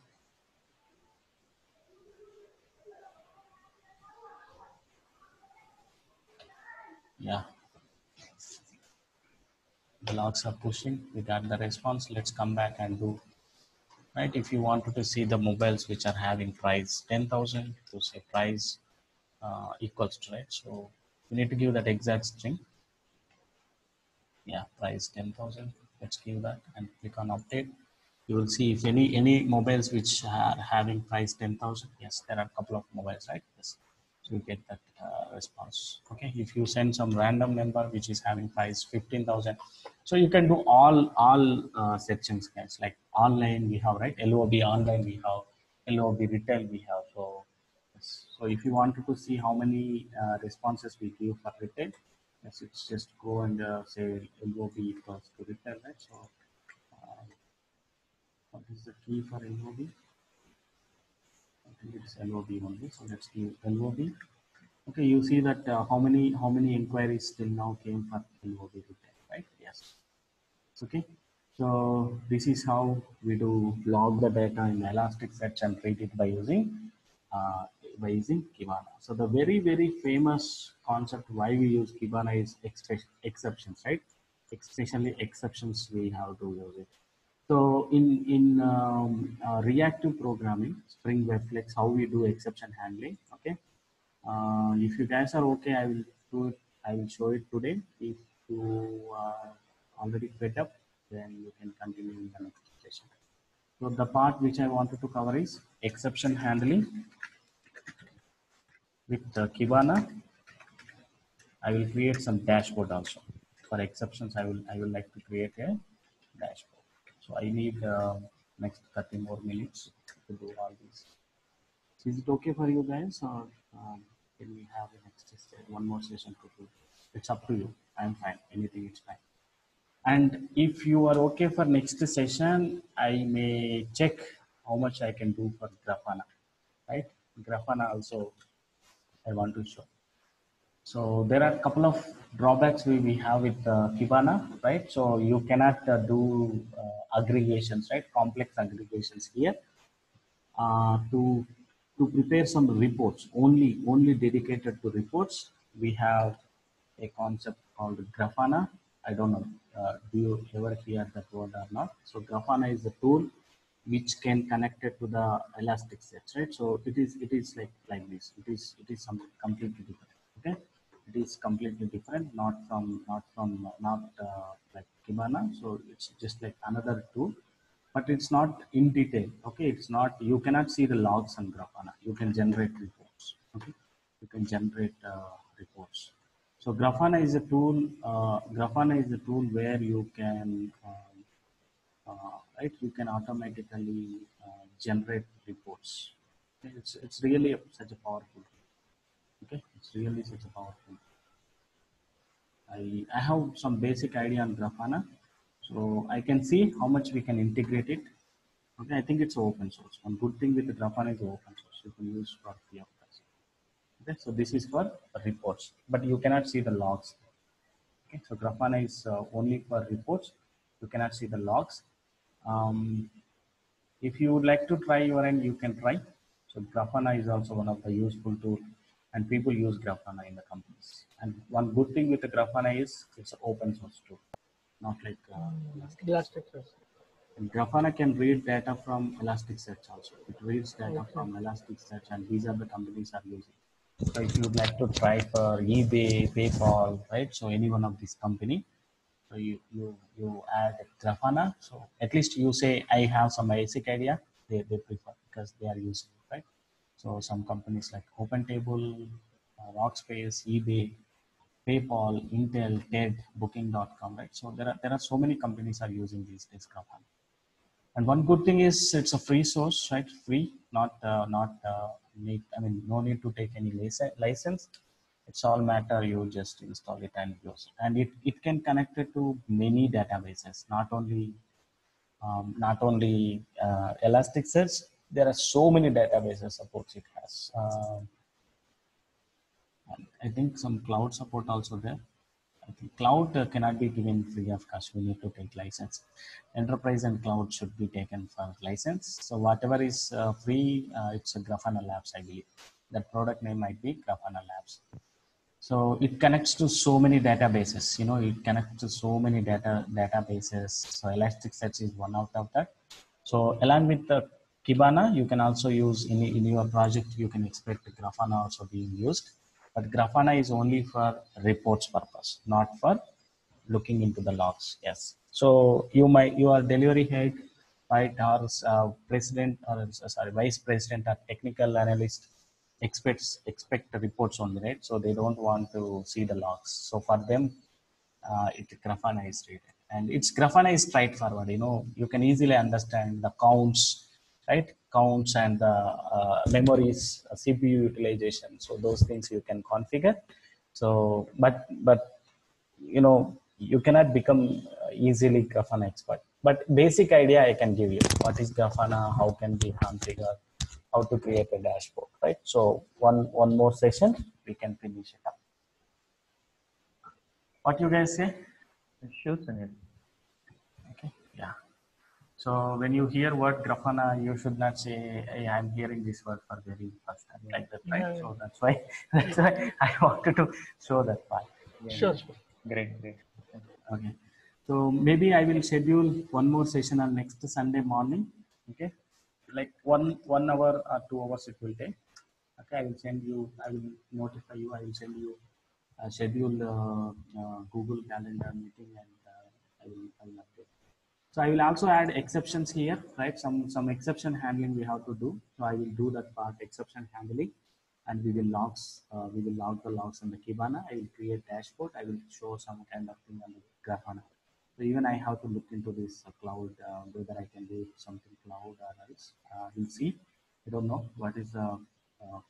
A: Yeah, the logs are pushing. We got the response. Let's come back and do, right? If you wanted to see the mobiles which are having price 10,000, to say price equals to, right? So you need to give that exact string. Yeah, price 10,000. Let's give that and click on update. You will see if any mobiles which are having price 10,000. Yes, there are a couple of mobiles, right? Yes. So you get that response. Okay, if you send some random number which is having price 15,000, so you can do all sections, guys. Like online we have, right? LOB online we have, LOB retail we have. So yes. So if you wanted to see how many responses we give for retail, yes, it's just go and say LOB equals to retail, right? So uh, what is the key for LOB? I think it's LOB only. So let's give LOB. Okay, you see that how many inquiries till now came for LOB retail, right? Yes. Okay. So this is how we do log the data in Elasticsearch and treat it uh, by using Kibana. So the very famous concept why we use Kibana is exceptions, right? Especially exceptions we have to use it. So in reactive programming, Spring Web Flex, how we do exception handling. Okay. If you guys are okay, I will do it. I will show it today. If you are already fed up, then you can continue in the next session. So the part which I wanted to cover is exception handling with Kibana. I will create some dashboard also. For exceptions, I will like to create a dashboard. So I need next 30 more minutes to do all these. So is it okay for you guys, or can we have a next one more session to do? It's up to you. I'm fine. Anything is fine. And if you are okay for next session, I may check how much I can do for Grafana, right? Grafana also I want to show. So there are a couple of drawbacks we have with Kibana, right? So you cannot do aggregations, right? Complex aggregations here. To prepare some reports, only dedicated to reports, we have a concept called Grafana. I don't know, do you ever hear that word or not? So Grafana is a tool which can connect it to the Elasticsearch, right? So it is like this. It is something completely different. Okay, it is completely different, not like Kibana. So it's just like another tool, but it's not in detail. Okay, it's not. You cannot see the logs on Grafana. You can generate reports. Okay, you can generate reports. So Grafana is a tool. Grafana is a tool where you can right. You can automatically generate reports. Okay, it's really such a powerful. Okay, it's really such a powerful. I have some basic idea on Grafana, so I can see how much we can integrate it. Okay, I think it's open source. One good thing with the Grafana is open source. You can use for free of cost. Okay, so this is for reports, but you cannot see the logs. Okay, so Grafana is only for reports. You cannot see the logs. Um, if you would like to try your end, you can try. So Grafana is also one of the useful tool, and people use Grafana in the companies. And one good thing with the Grafana is it's an open source tool, not like Elasticsearch.
C: Elasticsearch.
A: And Grafana can read data from Elasticsearch also. It reads data
C: Okay.
A: from Elasticsearch, and these are the companies are using. So if you would like to try for eBay, PayPal, right? So any one of these company, so you add Grafana. So at least you say I have some basic idea. They prefer because they are using it, right? So some companies like OpenTable, Workspace, eBay, PayPal, Intel, TED, Booking.com, right? So there are so many companies are using these days Grafana. And one good thing is it's a free source, right? Free, not need. I mean, no need to take any license. It's all matter. You just install it and use it, and it can connect it to many databases, not only Elasticsearch. There are so many databases supports it has. I think some cloud support also there. I think cloud cannot be given free of cost. We need to take license. Enterprise and cloud should be taken for license. So whatever is free, it's a Grafana Labs, I believe. That product name might be Grafana Labs. So it connects to so many databases. You know, it connects to so many databases. So Elasticsearch is one out of that. So along with the Kibana, you can also use in your project. You can expect Grafana also being used, but Grafana is only for reports purpose, not for looking into the logs. Yes. So your delivery head, right, or president, or sorry, vice president, or technical analyst expect the reports only, right? So they don't want to see the logs. So for them, it Grafana is rated, and it's Grafana is straightforward. You know, you can easily understand the counts, right? Counts and the memories, CPU utilization. So those things you can configure. So, but you know, you cannot become easily Grafana expert. But basic idea I can give you. What is Grafana? How can be configured? How to create a dashboard, right? So one more session, we can finish it up. What you guys say?
E: Sure, Sunil.
A: Okay, yeah. So when you hear word Grafana, you should not say, "Hey, I'm hearing this word for very first time," like that, right?
C: Yeah.
A: So that's why I wanted to show that part.
E: Yeah,
C: Sure.
E: great, great.
A: Okay. So maybe I will schedule one more session on next Sunday morning. Okay, like one hour or 2 hours it will take. Okay, I will send you. I will notify you. I will send you a schedule Google Calendar meeting, and I will update. So I will also add exceptions here, right? Some exception handling we have to do. So I will do that part, exception handling, and we will log the logs in the Kibana. I will create dashboard. I will show some kind of thing on the Grafana. So even I have to look into this cloud, whether I can do something cloud or else. We'll see. I don't know what is the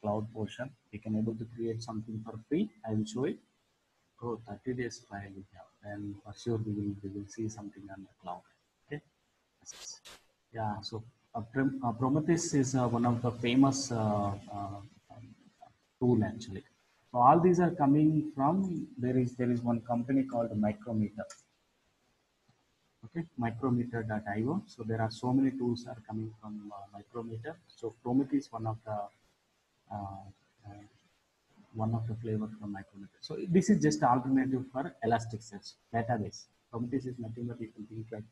A: cloud portion. We can able to create something for free. I will show it. Oh, 30 days trial we have, and for sure we will see something on the cloud. Okay. Yeah. So Prometheus is one of the famous tool actually. So all these are coming from, there is one company called Micrometer. Okay, micrometer.io. So there are so many tools are coming from Micrometer. So Prometheus is uh, uh, one of the flavor from Micrometer. So this is just alternative for Elasticsearch database. Prometheus is nothing but you can think like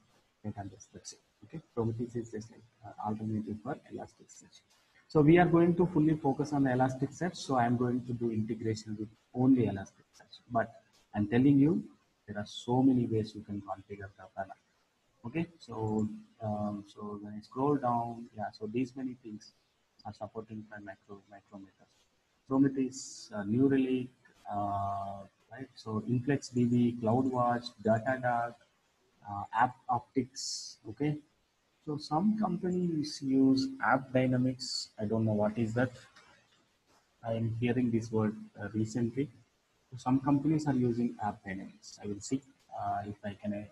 A: database. That's it. Okay, Prometheus is just like alternative for Elasticsearch. So we are going to fully focus on the Elasticsearch. So I am going to do integration with only Elasticsearch. But I'm telling you, there are so many ways you can configure Grafana. Okay, so when I scroll down, yeah, so these many things are supporting by micrometers. Prometheus, New Relic, right? So InfluxDB, CloudWatch, Datadog, App Optics. Okay, so some companies use App Dynamics. I don't know what is that. I am hearing this word recently. So some companies are using App Dynamics. I will see if I can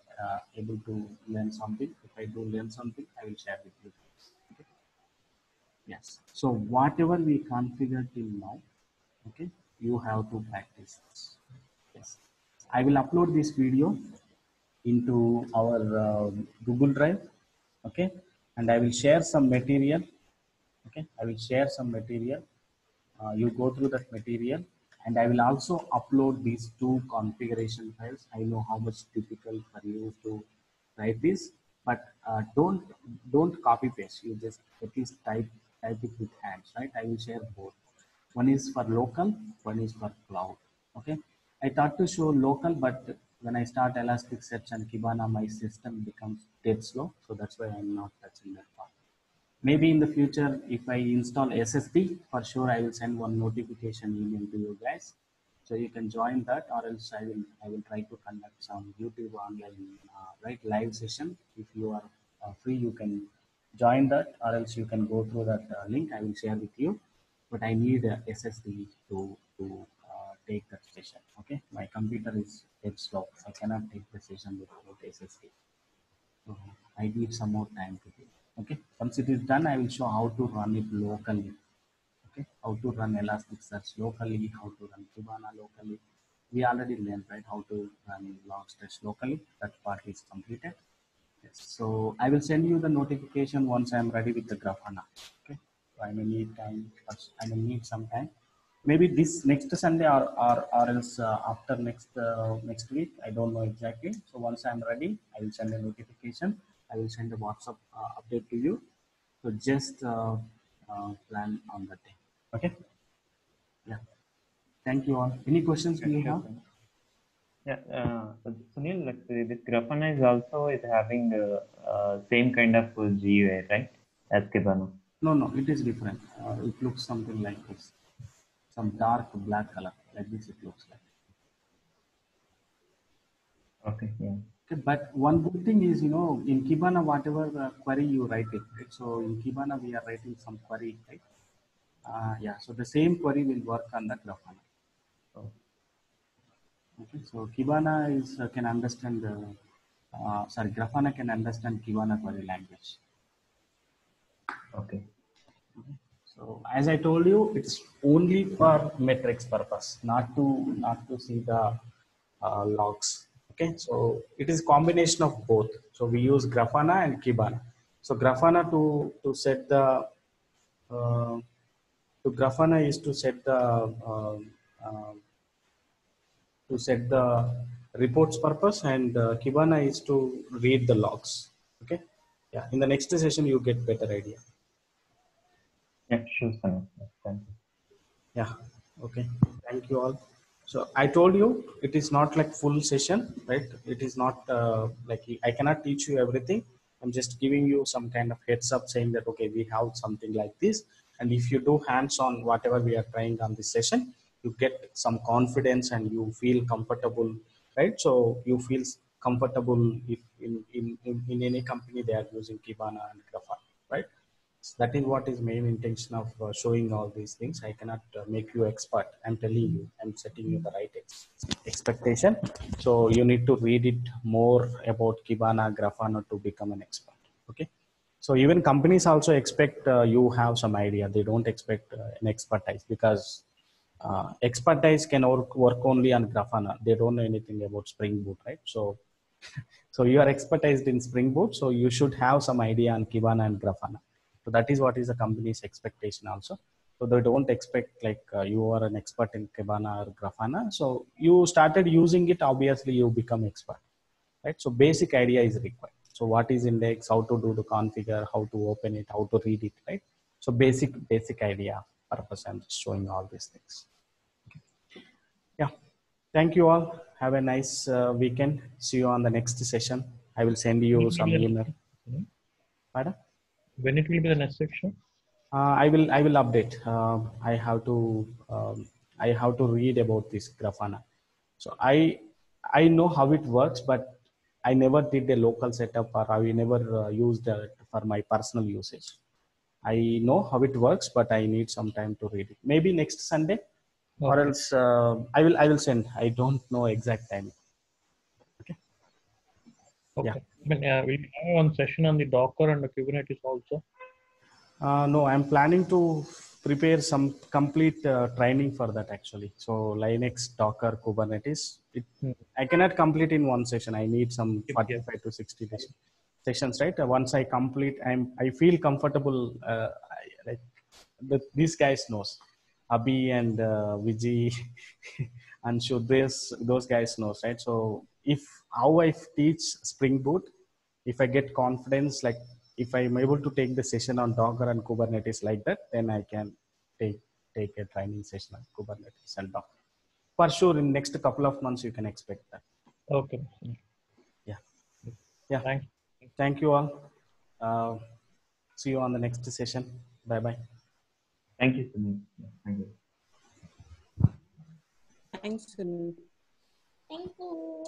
A: able to learn something. If I do learn something, I will share with you. Okay. Yes. So whatever we configured till now, okay, you have to practice this. Yes. I will upload this video into our Google Drive. Okay, and I will share some material. Okay, I will share some material. You go through that material, and I will also upload these two configuration files. I know how much difficult for you to write this, but don't copy paste. You just at least type it with hands, right? I will share both. One is for local, one is for cloud. Okay, I thought to show local, but when I start Elasticsearch and Kibana, my system becomes dead slow, so that's why I'm not touching that part. Maybe in the future, if I install SSD, for sure I will send one notification email to you guys, so you can join that, or else I will try to conduct some YouTube online right live session. If you are free, you can join that, or else you can go through that link. I will share with you, but I need a SSD to take that session. Okay, my computer is dead slow. I cannot take the session without SSD. So I need some more time to do. Okay, once it is done, I will show how to run it locally. Okay, how to run Elasticsearch locally, how to run Kibana locally. We already learned, right, how to run Logstash locally. That part is completed. Yes. So I will send you the notification once I am ready with the Grafana. Okay, so I may need time. I may need some time. Maybe this next Sunday, or else after next week. I don't know exactly. So once I'm ready, I will send a notification. I will send a WhatsApp update to you. So just plan on that day. Okay. Yeah. Thank you all. Any questions do you
E: Sure,
A: have?
E: Sunil. Yeah, Sunil, like this Grafana is also is having same kind of GUI, right? As Kibana.
A: No, no. It is different. It looks something like this. Some dark black color. Like this, it looks like.
E: Okay, yeah.
A: Okay, but one good thing is, in Kibana, whatever query you write it, right? So in Kibana, we are writing some query, right? Yeah, so the same query will work on the Grafana.
E: Oh,
A: Okay, so Kibana can understand Grafana can understand Kibana query language.
E: okay.
A: So as I told you, it's only for metrics purpose, not to see the logs. Okay, so it is combination of both. So we use Grafana and Kibana. So Grafana to set the to Grafana is to set the uh, reports purpose, and Kibana is to read the logs. Okay, yeah. In the next session, you get better idea.
E: Yeah, sure, Sunil. Yeah, thank you.
A: Yeah. Okay. Thank you all. So I told you it is not like full session, right? It is not like I cannot teach you everything. I'm just giving you some kind of heads up saying that, okay, we have something like this. And if you do hands on whatever we are trying on this session, you get some confidence and you feel comfortable, right? So you feel comfortable if in any company they are using Kibana and Grafana, right? So that is what is main intention of showing all these things. I cannot make you expert. I'm telling you, I'm setting you the right expectation. So you need to read it more about Kibana, Grafana to become an expert. Okay. So even companies also expect you have some idea. They don't expect an expertise, because expertise can work only on Grafana. They don't know anything about Spring Boot, right? So, so you are expertised in Spring Boot, so you should have some idea on Kibana and Grafana. So that is what is the company's expectation also. So they don't expect like you are an expert in Kibana or Grafana. So you started using it, obviously you become expert, right? So basic idea is required. So what is index, how to do the configure, how to open it, how to read it, right? So basic idea purpose. I'm just showing all these things. Yeah. Thank you all. Have a nice weekend. See you on the next session. I will send you some email. Pardon?
D: When it will be the next section?
A: I will update. I have to read about this Grafana. So I know how it works, but I never did a local setup or I never used it for my personal usage. I know how it works, but I need some time to read it. Maybe next Sunday, or else I will send. I don't know exact time. Okay.
D: Okay.
A: Yeah.
D: I mean, we have one session on the Docker and the Kubernetes also.
A: No, I'm planning to prepare some complete training for that actually. So Linux, Docker, Kubernetes. I cannot complete in one session. I need some 45 to 60 sessions, right? Once I complete, I feel comfortable. These guys knows, Abhi and Vijay and Shudres, those guys knows, right? So if how I teach Spring Boot, if I get confidence, like if I'm able to take the session on Docker and Kubernetes like that, then I can take a training session on Kubernetes and Docker. For sure, in next couple of months, you can expect that.
D: Okay.
A: Yeah. Yeah.
D: Thanks.
A: Thank you all. See you on the next session. Bye-bye.
E: Thank you, Sunil. Thank you.
B: Thanks, Sunil.
F: Thank you.